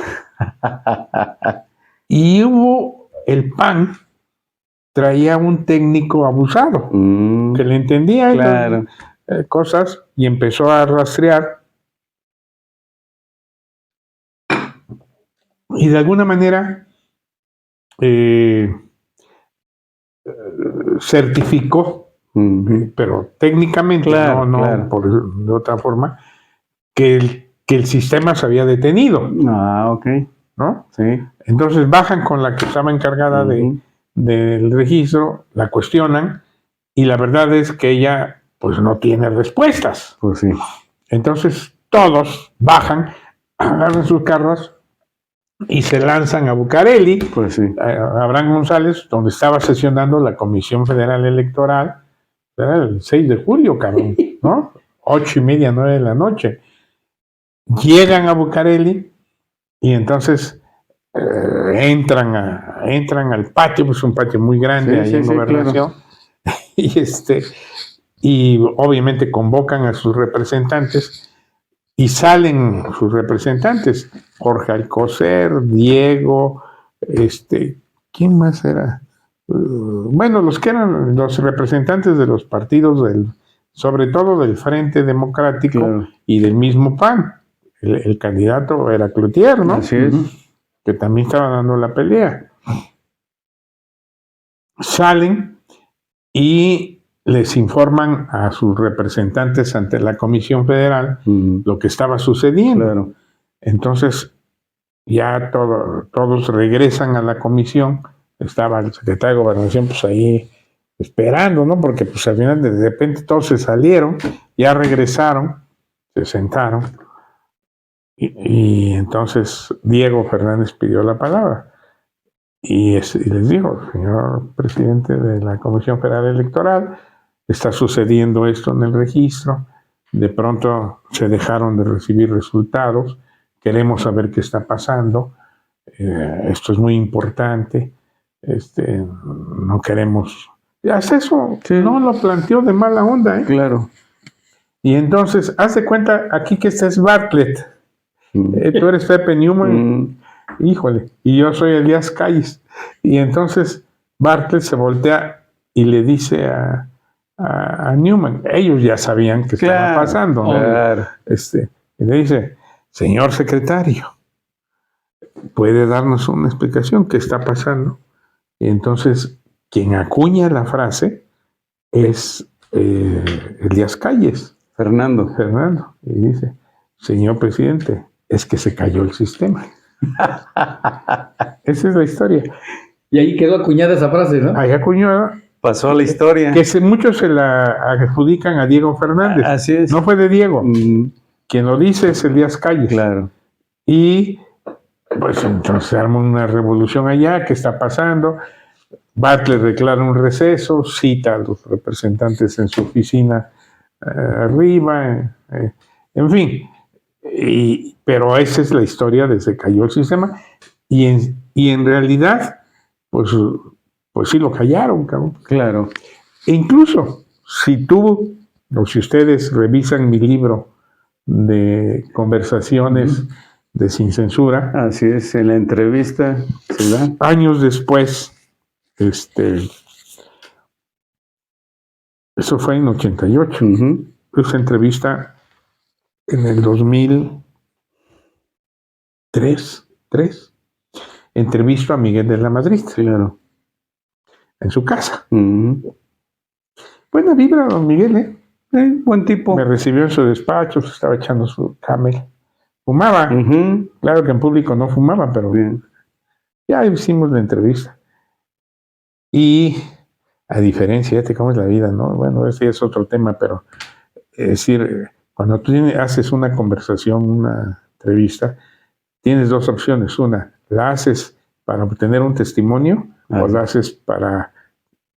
Y hubo el PAN, traía un técnico abusado, que le entendía cosas y empezó a rastrear. Y de alguna manera certificó, pero técnicamente, de otra forma, que el sistema se había detenido. ¿No? Sí. Entonces bajan con la que estaba encargada del registro, la cuestionan, y la verdad es que ella pues no tiene respuestas. Pues sí. Entonces todos bajan, agarran sus carros y se lanzan a Bucareli, pues sí, a Abraham González, donde estaba sesionando la Comisión Federal Electoral. Era el 6 de julio, cabrón, ¿no? 8:30, 9 de la noche. Llegan a Bucareli y entonces entran al patio, pues un patio muy grande ahí en Gobernación, claro. Y obviamente convocan a sus representantes y salen sus representantes, Jorge Alcocer, Diego, ¿quién más era? Bueno, los que eran los representantes de los partidos sobre todo del Frente Democrático, claro, y del mismo PAN. El candidato era Cloutier, ¿no? Así es. Que también estaba dando la pelea. Salen y les informan a sus representantes ante la Comisión Federal lo que estaba sucediendo. Claro. Entonces, ya todos regresan a la comisión. Estaba el secretario de Gobernación pues ahí esperando, ¿no? Porque pues al final de repente todos se salieron, ya regresaron, se sentaron. Y entonces Diego Fernández pidió la palabra y les dijo: señor presidente de la Comisión Federal Electoral, está sucediendo esto en el registro, de pronto se dejaron de recibir resultados, queremos saber qué está pasando, esto es muy importante, no queremos... Haz eso, sí. No lo planteó de mala onda, ¿eh? Claro. Y entonces, haz de cuenta aquí que este es Bartlett. Tú eres Pepe Newman, híjole, y yo soy Elías Calles. Y entonces Bartlett se voltea y le dice a Newman, ellos ya sabían que estaba pasando, ¿no? Claro. Y le dice: señor secretario, ¿puede darnos una explicación qué está pasando? Y entonces quien acuña la frase es Elías Calles. Fernando. Y dice: señor presidente, es que se cayó el sistema. Esa es la historia. Y ahí quedó acuñada esa frase, ¿no? Ahí acuñada. Pasó a la historia. Que muchos se la adjudican a Diego Fernández. Así es. No fue de Diego. Quien lo dice es Elías Calles. Claro. Y pues entonces se arma una revolución allá. ¿Qué está pasando? Bartlett declara un receso, cita a los representantes en su oficina arriba, en fin. Pero esa es la historia de se cayó el sistema. Y en realidad, pues sí lo callaron, cabrón. Claro. E incluso, si ustedes revisan mi libro de conversaciones de Sin Censura. Así es, en la entrevista se da. Años después, Eso fue en 88. Esa entrevista en el 2003. Entrevisto a Miguel de la Madrid. Claro. En su casa. Buena vibra, don Miguel, buen tipo. Me recibió en su despacho, se estaba echando su camel. Fumaba. Claro que en público no fumaba, pero bien. Ya hicimos la entrevista. Y a diferencia, fíjate cómo es la vida, ¿no? Bueno, ese es otro tema, pero es decir, cuando tú haces una conversación, una entrevista, tienes dos opciones. Una, la haces para obtener un testimonio o la haces para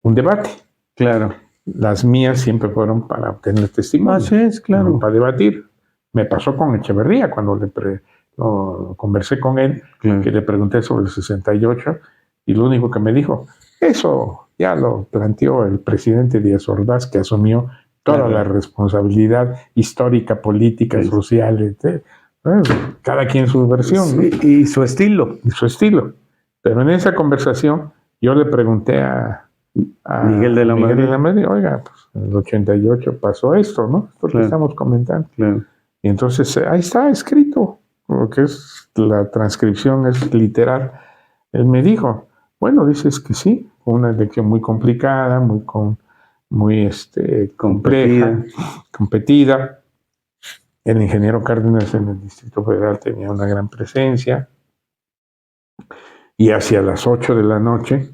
un debate. Claro. Las mías siempre fueron para obtener testimonio. Así es, claro. No para debatir. Me pasó con Echeverría cuando conversé con él, que le pregunté sobre el 68 y lo único que me dijo, eso ya lo planteó el presidente Díaz Ordaz, que asumió toda la responsabilidad histórica, política, social, etc. Cada quien su versión. Sí, ¿no? Y su estilo. Y su estilo. Pero en esa conversación yo le pregunté a Miguel de la Madrid, oiga, pues en el 88 pasó esto, ¿no? Esto que estamos comentando. Y entonces ahí está escrito, lo que es la transcripción, es literal. Él me dijo, bueno, dices que sí, fue una elección muy complicada, muy compleja, competida. El ingeniero Cárdenas en el Distrito Federal tenía una gran presencia. Y hacia las 8 de la noche,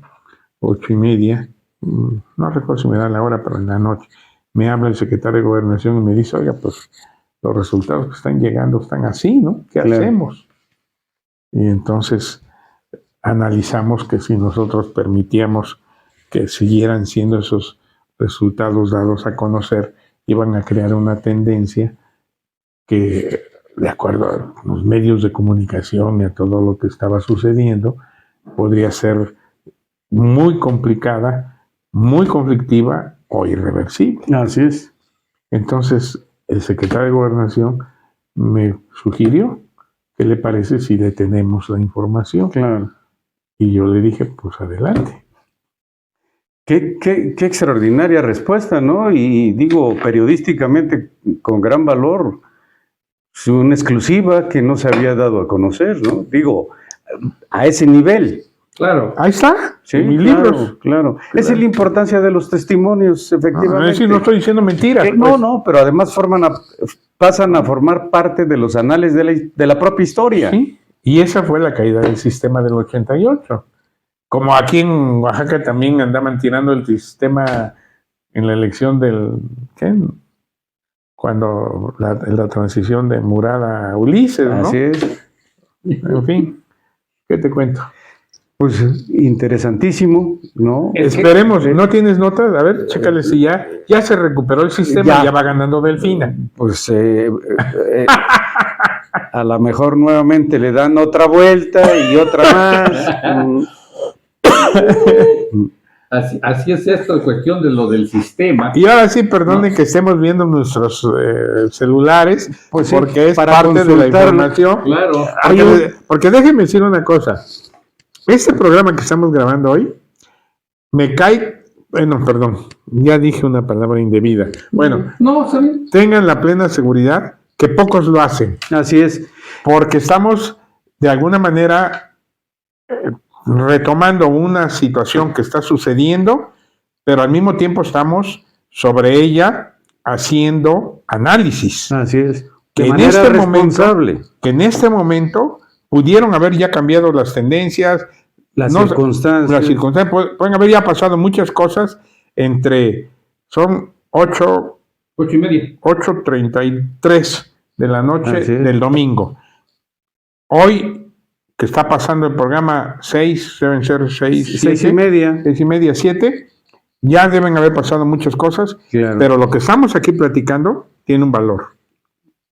8:30, no recuerdo si me da la hora, pero en la noche, me habla el secretario de Gobernación y me dice, oiga, pues los resultados que están llegando están así, ¿no? ¿Qué hacemos? Y entonces analizamos que si nosotros permitíamos que siguieran siendo esos resultados dados a conocer, iban a crear una tendencia que, de acuerdo a los medios de comunicación y a todo lo que estaba sucediendo, podría ser muy complicada, muy conflictiva o irreversible. Así es. Entonces, el secretario de Gobernación me sugirió, ¿qué le parece si detenemos la información? Claro. Y yo le dije, pues adelante. Qué extraordinaria respuesta, ¿no? Y digo, periodísticamente con gran valor, es una exclusiva que no se había dado a conocer, ¿no? Digo, a ese nivel. Claro. Ahí está, sí, en mis libros. Claro. Esa es la importancia de los testimonios, efectivamente. No estoy diciendo mentiras. No, pero además pasan a formar parte de los anales de la propia historia. Sí, y esa fue la caída del sistema del 88. Como aquí en Oaxaca también andaban tirando el sistema en la elección del... ¿qué? Cuando la transición de Murad a Ulises, ¿no? Así es. En fin, ¿qué te cuento? Pues interesantísimo, ¿no? Esperemos, ¿no tienes notas? A ver, chécale si ya se recuperó el sistema, ya va ganando Delfina. Pues a lo mejor nuevamente le dan otra vuelta y otra más. Así es esto, cuestión de lo del sistema. Y ahora sí, perdonen que estemos viendo nuestros celulares, pues porque es parte de la información. Claro. Porque déjenme decir una cosa. Este programa que estamos grabando hoy, me cae... Bueno, perdón, ya dije una palabra indebida. Bueno, no, ¿saben? Tengan la plena seguridad que pocos lo hacen. Así es. Porque estamos, de alguna manera, retomando una situación que está sucediendo, pero al mismo tiempo estamos sobre ella haciendo análisis. Así es. Que en este momento pudieron haber ya cambiado las tendencias, las circunstancias. Pueden haber ya pasado muchas cosas son 8:33 de la noche del domingo. Hoy, que está pasando el programa 6, deben ser 6:30, 7, ya deben haber pasado muchas cosas, pero lo que estamos aquí platicando tiene un valor.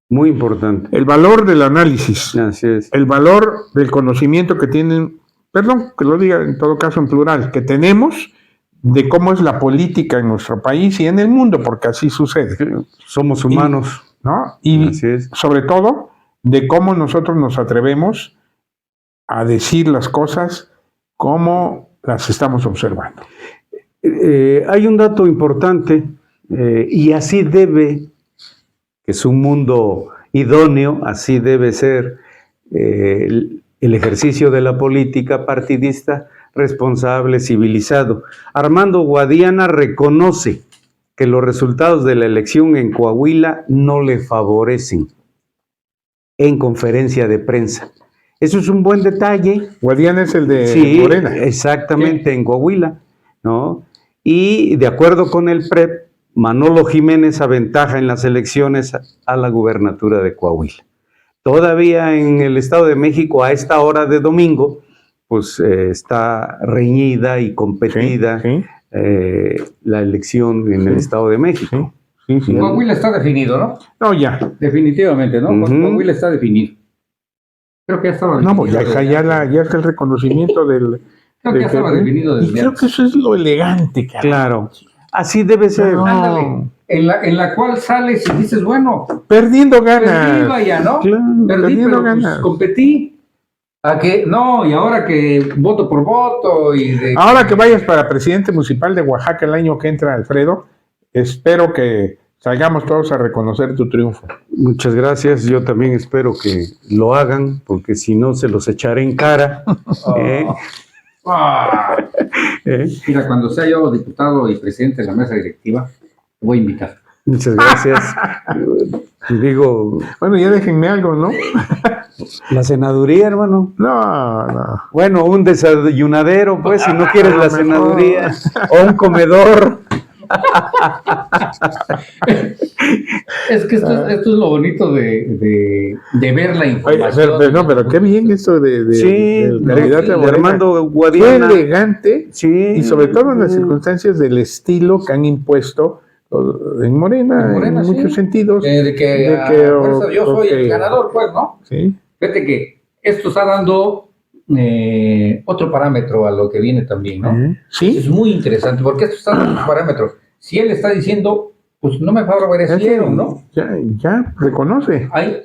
Muy importante. El valor del análisis. Así es. El valor del conocimiento que tienen, perdón, que lo diga en todo caso en plural, que tenemos de cómo es la política en nuestro país y en el mundo, porque así sucede. Somos humanos. Y sobre todo, de cómo nosotros nos atrevemos a decir las cosas como las estamos observando. Hay un dato importante Y así debe, que es un mundo idóneo, así debe ser el ejercicio de la política partidista responsable, civilizado. Armando Guadiana reconoce que los resultados de la elección en Coahuila no le favorecen en conferencia de prensa. Eso es un buen detalle. Guadiana es el de Sí, Morena. exactamente, en Coahuila, ¿no? Y de acuerdo con el PREP, Manolo Jiménez aventaja en las elecciones a la gubernatura de Coahuila. Todavía en el Estado de México, a esta hora de domingo, pues está reñida y competida la elección en el Estado de México. Sí. Coahuila está definido, ¿no? No, ya. Definitivamente, ¿no? Coahuila está definido. Creo que ya estaba definido. No, pues ya está el reconocimiento del... Creo que ya estaba definido desde creo que eso es lo elegante, cara. Claro. Así debe ser. No. Ándale, en la cual sales y dices, bueno, perdiendo ganas. perdí, vaya, ¿no? Claro, Perdí, pero ganas. pues, competí. A que, no, y ahora que voto por voto y de... Ahora que vayas para presidente municipal de Oaxaca el año que entra, Alfredo, espero que salgamos todos a reconocer tu triunfo. Muchas gracias. Yo también espero que lo hagan, porque si no se los echaré en cara. Mira, cuando sea yo diputado y presidente de la mesa directiva, te voy a invitar. Muchas gracias. Digo, bueno, ya déjenme algo, ¿no? La senaduría, hermano. No. Bueno, un desayunadero, pues, si no quieres la senaduría. O un comedor. Es que esto es lo bonito de ver la información. Pero qué bien esto del candidato de Armando Guadiana. Qué elegante. Sí. Y sobre todo en las circunstancias del estilo que han impuesto en Morena en muchos sentidos. De que yo soy el ganador, pues, ¿no? Sí. Fíjate que esto está dando otro parámetro a lo que viene también, ¿no? Sí. Es muy interesante, porque esto está dando otro parámetro. Si él está diciendo, pues no me favorecieron, ¿no? Ya reconoce. Ahí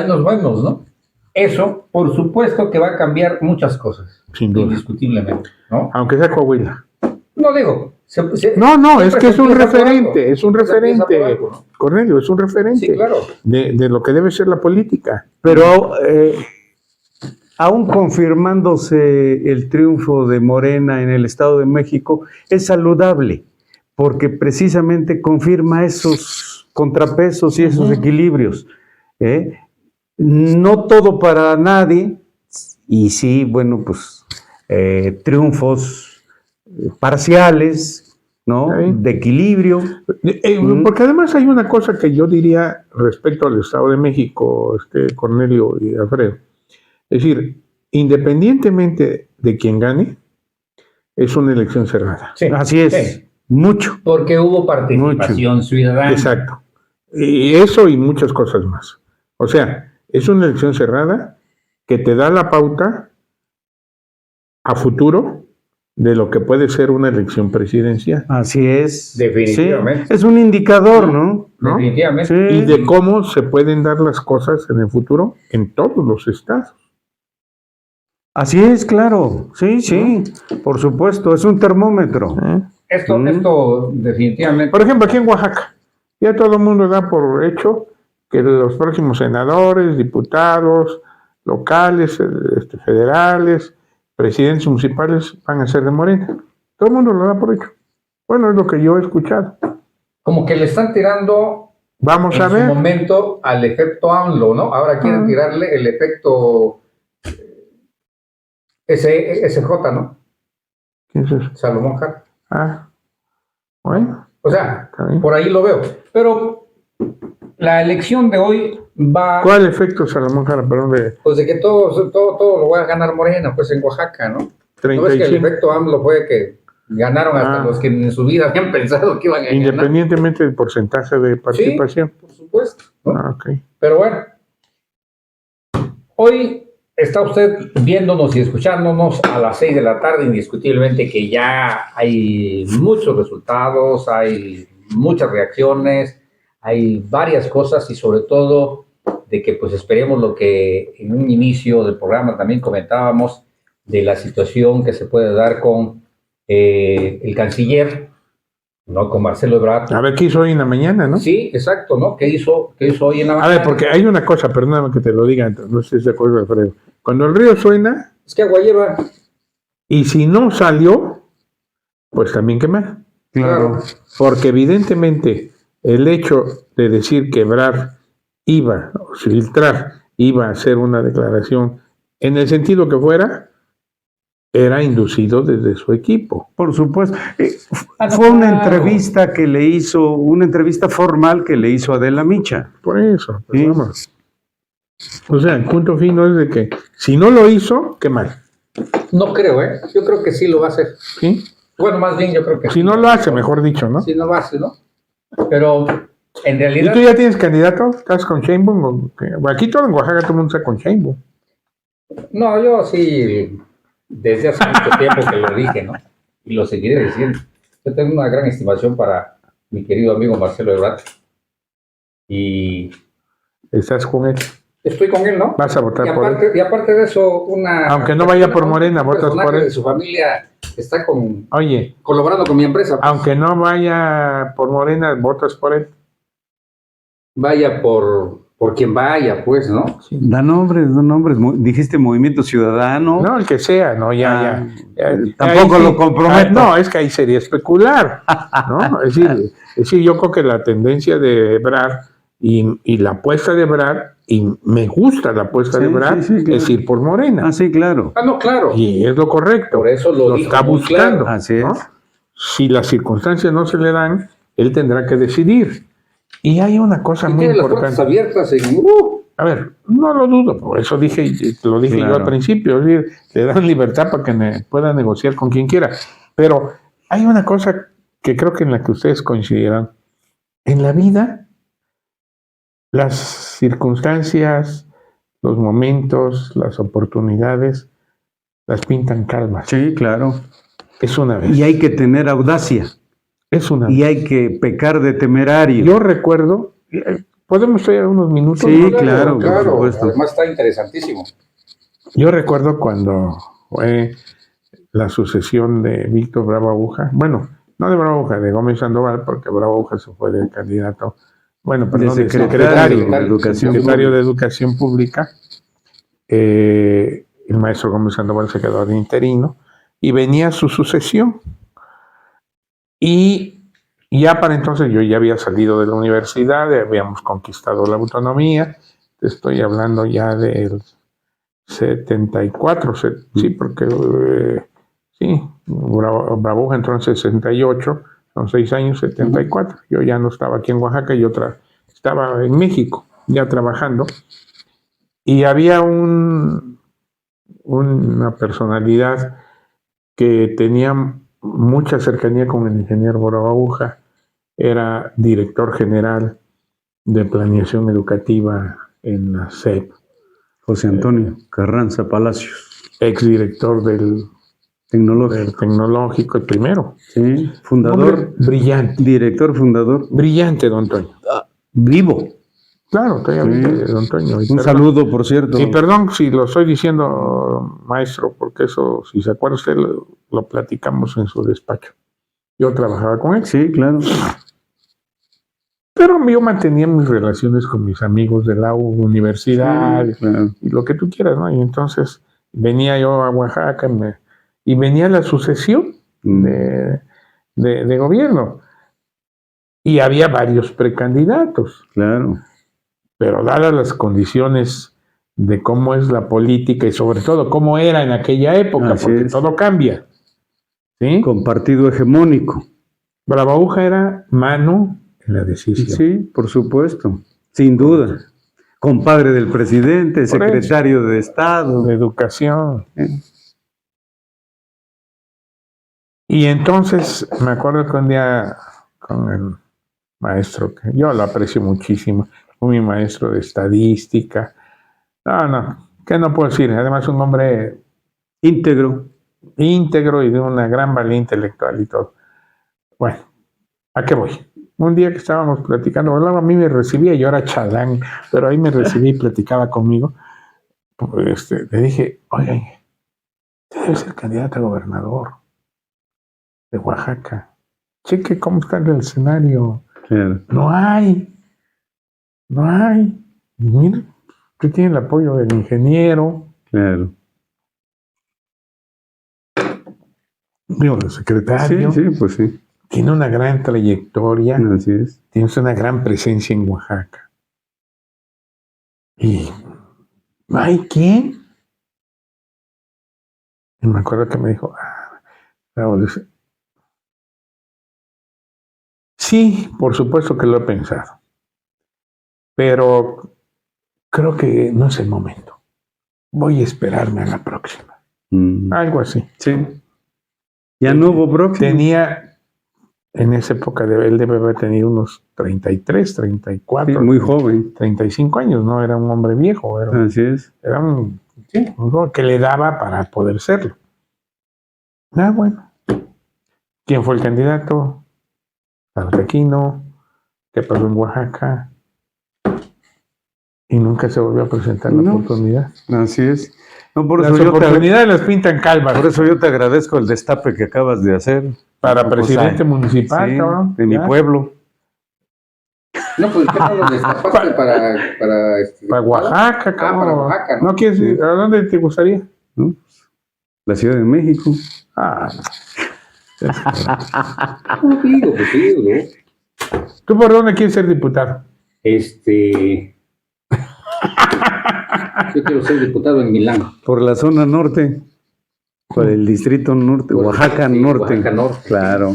nos vemos, ¿no? Eso, por supuesto que va a cambiar muchas cosas. Sin duda. Indiscutiblemente, ¿no? Aunque sea Coahuila. No digo. No, es que es un referente, algo, ¿no? Cornelio, es un referente. Sí, claro. De lo que debe ser la política. Pero aún confirmándose el triunfo de Morena en el Estado de México, es saludable, porque precisamente confirma esos contrapesos y esos equilibrios. No todo para nadie, y sí, bueno, pues triunfos parciales, ¿no? Sí. De equilibrio. Porque además hay una cosa que yo diría respecto al Estado de México, Cornelio y Alfredo. Es decir, independientemente de quien gane, es una elección cerrada. Sí, así es. Sí. Mucho. Porque hubo participación ciudadana. Exacto. Y eso y muchas cosas más. O sea, es una elección cerrada que te da la pauta a futuro de lo que puede ser una elección presidencial. Así es. Definitivamente. Sí, es un indicador, ¿no? Definitivamente. Sí. Y de cómo se pueden dar las cosas en el futuro en todos los estados. Así es, claro. Sí, por supuesto, es un termómetro. Esto definitivamente. Por ejemplo, aquí en Oaxaca, ya todo el mundo da por hecho que los próximos senadores, diputados, locales, federales, presidentes municipales van a ser de Morena. Todo el mundo lo da por hecho. Bueno, es lo que yo he escuchado. Como que le están tirando Vamos a ver. En su momento al efecto AMLO, ¿no? Ahora quieren tirarle el efecto SJ, ¿no? ¿Quién es eso? Salomón Jara. Bueno. O sea, por ahí lo veo. Pero la elección de hoy va... ¿Cuál efecto, Salomón Jara? Perdón. Pues de que todo lo va a ganar Morena, pues en Oaxaca, ¿no? 35. ¿No ves que el efecto AMLO fue que ganaron hasta los que en su vida habían pensado que iban a ganar? Independientemente del porcentaje de participación. Sí, por supuesto, ¿no? Okay. Pero bueno, hoy está usted viéndonos y escuchándonos a las 6 de la tarde, indiscutiblemente que ya hay muchos resultados, hay muchas reacciones, hay varias cosas y sobre todo de que pues esperemos lo que en un inicio del programa también comentábamos de la situación que se puede dar con el canciller No, con Marcelo Ebrard. A ver, ¿qué hizo hoy en la mañana, no? Sí, exacto, ¿no? ¿Qué hizo hoy en la mañana? A ver, porque hay una cosa, perdóname que te lo diga, no sé si es de acuerdo, Alfredo. Cuando el río suena, Es que agua lleva. y si no salió, pues también quemar. Claro. Porque evidentemente el hecho de decir que Ebrard iba, o filtrar, iba a hacer una declaración en el sentido que fuera, era inducido desde su equipo. Por supuesto. Fue una entrevista que le hizo, una entrevista formal que le hizo Adela Micha. Por eso, pues Sí. vamos. O sea, el punto fino es de que si no lo hizo, qué mal. No creo, ¿eh? Yo creo que sí lo va a hacer. ¿Sí? Bueno, más bien yo creo que Si sí. no lo hace, mejor dicho, ¿no? Sí, no lo hace, ¿no? Pero en ¿Y realidad... tú ya tienes candidato? ¿Estás con Sheinbaum? ¿O qué? Aquí todo en Oaxaca todo el mundo está con Sheinbaum. No, yo sí, desde hace mucho tiempo que lo dije, ¿no? Y lo seguiré diciendo. Yo tengo una gran estimación para mi querido amigo Marcelo Ebrard. Y Estás con él. estoy con él, ¿no? Vas a votar por él. Y aparte de eso, Aunque no vaya por Morena, un votas personaje por él. de su familia está Oye, colaborando con mi empresa. aunque no vaya por Morena, votas por él. Vaya por quien vaya, pues, ¿no? Da nombres. Dijiste Movimiento Ciudadano. No, el que sea, no, ya. Tampoco ahí lo sí, comprometo. no, es que ahí sería especular, ¿no? Es decir, yo creo que la tendencia de Ebrard y la apuesta de Ebrard, y me gusta la apuesta de Ebrard, claro. es ir por Morena. Sí, claro. No, claro. Y es lo correcto. Por eso lo dijo está muy buscando. claro. Así es. ¿no? Si las circunstancias no se le dan, él tendrá que decidir. Y hay una cosa Y muy tiene las puertas importante. abiertas en... A ver, no lo dudo, por eso lo dije yo al principio, es decir, le dan libertad para que pueda negociar con quien quiera. Pero hay una cosa que creo que en la que ustedes coincidirán. En la vida, las circunstancias, los momentos, las oportunidades, las pintan calmas. Sí, claro. Es una vez. Y hay que tener audacia. Es una vez. Y hay que pecar de temerario. Yo recuerdo, ¿podemos ir unos minutos? Sí, claro, por claro. supuesto. Además está interesantísimo. Yo recuerdo cuando fue la sucesión de Víctor Bravo Aguja, bueno, no de Bravo Aguja, de Gómez Sandoval, porque Bravo Aguja se fue de candidato, bueno, perdón, de secretario de Educación Pública. El maestro Gómez Sandoval se quedó de interino y venía su sucesión. Y ya para entonces yo ya había salido de la universidad, habíamos conquistado la autonomía, te estoy hablando ya del 74, sí, porque sí, Bravo entró en 68, son 6 años, 74. Yo ya no estaba aquí en Oaxaca, yo estaba en México, ya trabajando. Y había una personalidad que tenía mucha cercanía con el ingeniero Bravo Aguja, era director general de planeación educativa en la SEP. José Antonio Carranza Palacios. Exdirector del tecnológico, el primero. Sí, fundador. Brillante. Director fundador. Brillante, don Toño. Vivo. Claro, todavía vive, don Toño. Un saludo, por cierto. Y perdón si lo estoy diciendo, maestro, porque eso, si se acuerda usted, lo platicamos en su despacho. Yo trabajaba con él. Sí, claro. Pero yo mantenía mis relaciones con mis amigos de la universidad, sí, claro, y lo que tú quieras, ¿no? Y entonces venía yo a Oaxaca y venía la sucesión de gobierno. Y había varios precandidatos. Claro. Pero dadas las condiciones de cómo es la política y sobre todo cómo era en aquella época, porque todo cambia. ¿Sí? Con partido hegemónico. Bravo Aguja era mano en la decisión. Sí, por supuesto, sin duda. Compadre del presidente, secretario de Estado. De Educación. Y entonces me acuerdo que un día con el maestro, que yo lo aprecio muchísimo, fue mi maestro de estadística. No, ¿qué no puedo decir? Además un hombre íntegro y de una gran valía intelectual y todo. Bueno, ¿a qué voy? Un día que estábamos platicando, a mí me recibía, yo era chalán, pero ahí me recibía y platicaba conmigo. Le dije, oigan, usted debe ser candidato a gobernador de Oaxaca. cheque cómo está el escenario. Claro. No hay. Y mira, usted tiene el apoyo del ingeniero, Claro. digo, del secretario. Sí, pues sí. Tiene una gran trayectoria. Así es. Tienes una gran presencia en Oaxaca. Y no hay quién. Y me acuerdo que me dijo, Raúl, dice, sí, por supuesto que lo he pensado, pero creo que no es el momento. Voy a esperarme a la próxima. Algo así. Sí. Ya no hubo próximo. Tenía, en esa época, él debe haber tenido unos 33, 34. Sí, muy joven. 35 años, no era un hombre viejo. Así es. Era un joven que le daba para poder serlo. Bueno. ¿Quién fue el candidato? Artequino. ¿Qué pasó en Oaxaca? Y nunca se volvió a presentar la oportunidad. Así es. No, por Las eso oportunidades las pintan calvas. Por eso yo te agradezco el destape que acabas de hacer. Para presidente municipal, sí, cabrón. de mi pueblo. No, pues ¿qué no lo destapaste para Oaxaca, cabrón. para Oaxaca, ¿no? ¿No quieres ir? ¿A dónde te gustaría? ¿No? La Ciudad de México. No digo, pues digo. ¿Tú por dónde quieres ser diputado? Yo quiero ser diputado en Milán. Por la zona norte. Por el distrito norte. Oaxaca norte. Oaxaca norte. Claro.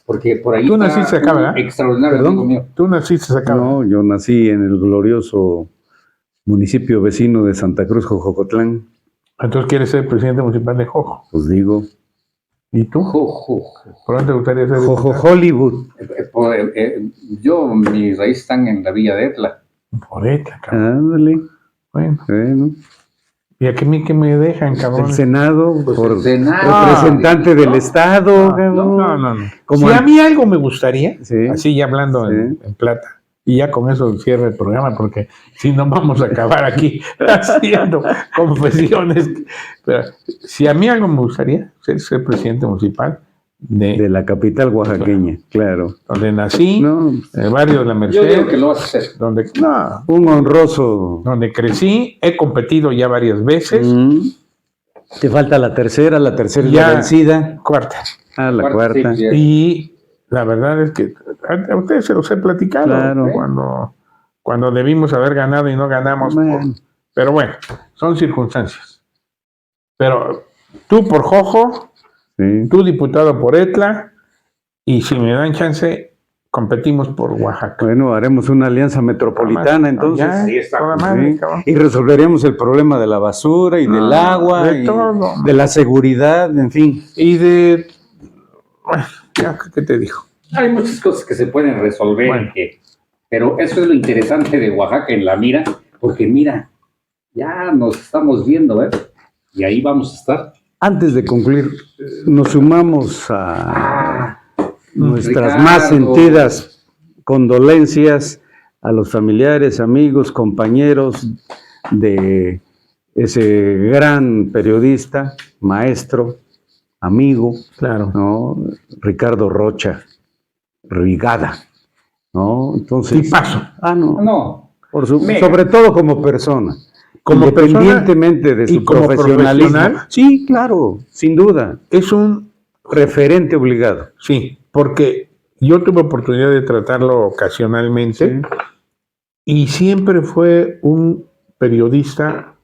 Porque por ahí tú naciste acá, ¿verdad? Extraordinario. ¿Perdón? Mío. Tú naciste acá. No, yo nací en el glorioso municipio vecino de Santa Cruz, Jojocotlán. Entonces quieres ser presidente municipal de Jojo. Pues digo. ¿Y tú? ¿Por dónde te gustaría ser Jojo diputado? Hollywood. Mis raíces están en la villa de Etla. Por Etla, cabrón. Ándale. Bueno. ¿Y a mí qué me dejan, cabrón? El Senado, Pues por el Senado. representante del Estado. No. Como Si a mí algo me gustaría, Sí. así ya hablando en plata, y ya con eso cierre el programa, porque si no vamos a acabar aquí haciendo confesiones. Pero si a mí algo me gustaría, ser presidente municipal de la capital oaxaqueña, claro. donde nací, No, en el barrio de la Merced. Yo digo que lo vas a hacer. un honroso. Donde crecí, he competido ya varias veces. Te falta la tercera es Ya. la vencida. Cuarta. La cuarta. Sí. Y la verdad es que a ustedes se los he platicado Claro. cuando debimos haber ganado y no ganamos. Bueno. Pero bueno, son circunstancias. Pero tú por Jojo, Sí. tú diputado por Etla, y si me dan chance, competimos por Oaxaca. Bueno, haremos una alianza metropolitana entonces. Ya, Ahí está. toda madre, Sí. cabrón. Y resolveríamos el problema de la basura y del agua, de y todo. de la seguridad, en fin. Y de... Bueno, ya, ¿qué te digo? Hay muchas cosas que se pueden resolver, Bueno. pero eso es lo interesante de Oaxaca en la mira, porque mira, ya nos estamos viendo, y ahí vamos a estar. Antes de concluir, nos sumamos a nuestras Ricardo. más sentidas condolencias a los familiares, amigos, compañeros de ese gran periodista, maestro, amigo, Claro. ¿no? Ricardo Rocha Rigada, ¿no? Entonces, Tipazo. No, sobre todo como persona. Como Independientemente de y su como profesionalismo. profesional. Sí, claro, sin duda. Es un... Referente obligado. Sí, porque yo tuve oportunidad de tratarlo ocasionalmente y siempre fue un periodista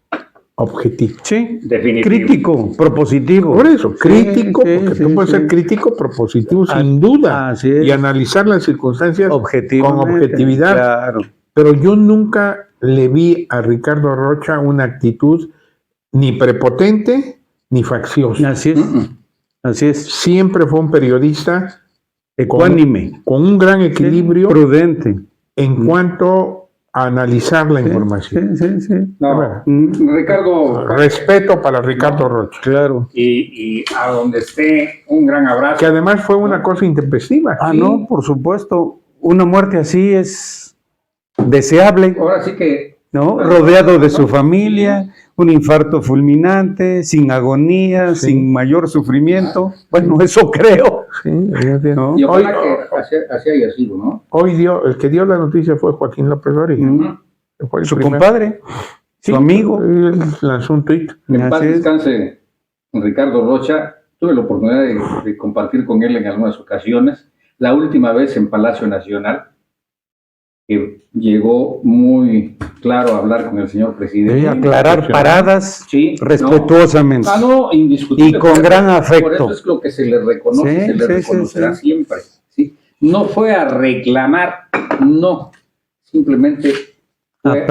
objetivo. Sí, definitivo. crítico, propositivo. Por eso, crítico, sí, porque sí, tú puedes sí. ser crítico, propositivo sin duda, Así es. y analizar las circunstancias con Objetivamente, objetividad. Claro. Pero yo nunca le vi a Ricardo Rocha una actitud ni prepotente ni facciosa. Así es. Así es. Siempre fue un periodista Ecuánime. con un gran equilibrio Prudente. en cuanto a analizar la información. Sí. No, Mm, Ricardo, Respeto para Ricardo Rocha. Claro. y a donde esté, un gran abrazo. Que además fue una cosa intempestiva. Ah, Sí. no, por supuesto. Una muerte así es deseable. Ahora sí que ¿no? Rodeado de su familia, un infarto fulminante, sin agonía, sin mayor sufrimiento. Bueno, eso creo. Sí, ¿no? Y ojalá que así haya sido, ¿no? Hoy el que dio la noticia fue Joaquín López Dóriga. Fue Su compadre, su amigo. Él lanzó un tuit. En paz descanse Ricardo Rocha. Tuve la oportunidad de compartir con él en algunas ocasiones. La última vez en Palacio Nacional, que llegó muy claro a hablar con el señor presidente. Y aclarar paradas respetuosamente. No, indiscutible. Y con gran afecto. Por eso es lo que se le reconoce, se le reconocerá siempre. ¿Sí? No fue a reclamar, no. Simplemente fue a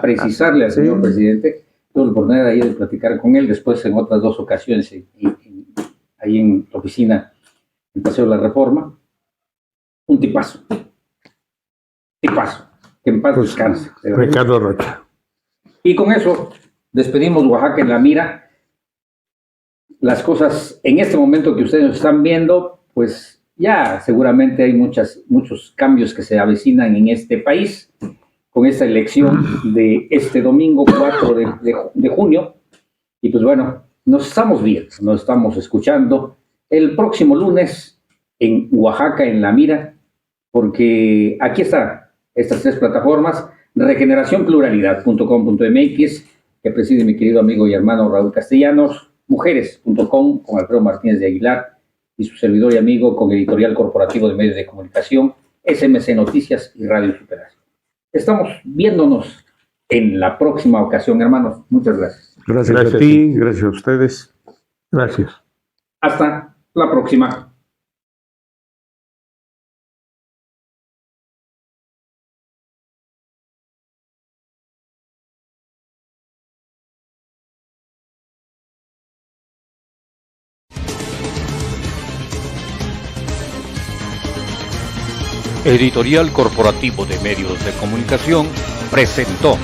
precisarle al señor presidente. Tuve la oportunidad de platicar con él después en otras 2 ocasiones ahí en la oficina en Paseo de la Reforma. Un tipazo. Que en paz descanse. Ricardo Rocha. Y con eso despedimos Oaxaca en la mira. Las cosas en este momento que ustedes están viendo, pues ya seguramente hay muchos cambios que se avecinan en este país con esta elección de este domingo 4 de junio. Y pues bueno, nos estamos viendo, nos estamos escuchando el próximo lunes en Oaxaca en la mira, porque aquí están estas 3 plataformas: regeneracionpluralidad.com.mx, que preside mi querido amigo y hermano Raúl Castellanos; mujeres.com con Alfredo Martínez de Aguilar y su servidor y amigo con Editorial Corporativo de Medios de Comunicación, SMC Noticias y Radio Superación. Estamos viéndonos en la próxima ocasión, hermanos. Muchas gracias. Gracias a ti, gracias a ustedes. Gracias. Hasta la próxima. Editorial Corporativo de Medios de Comunicación presentó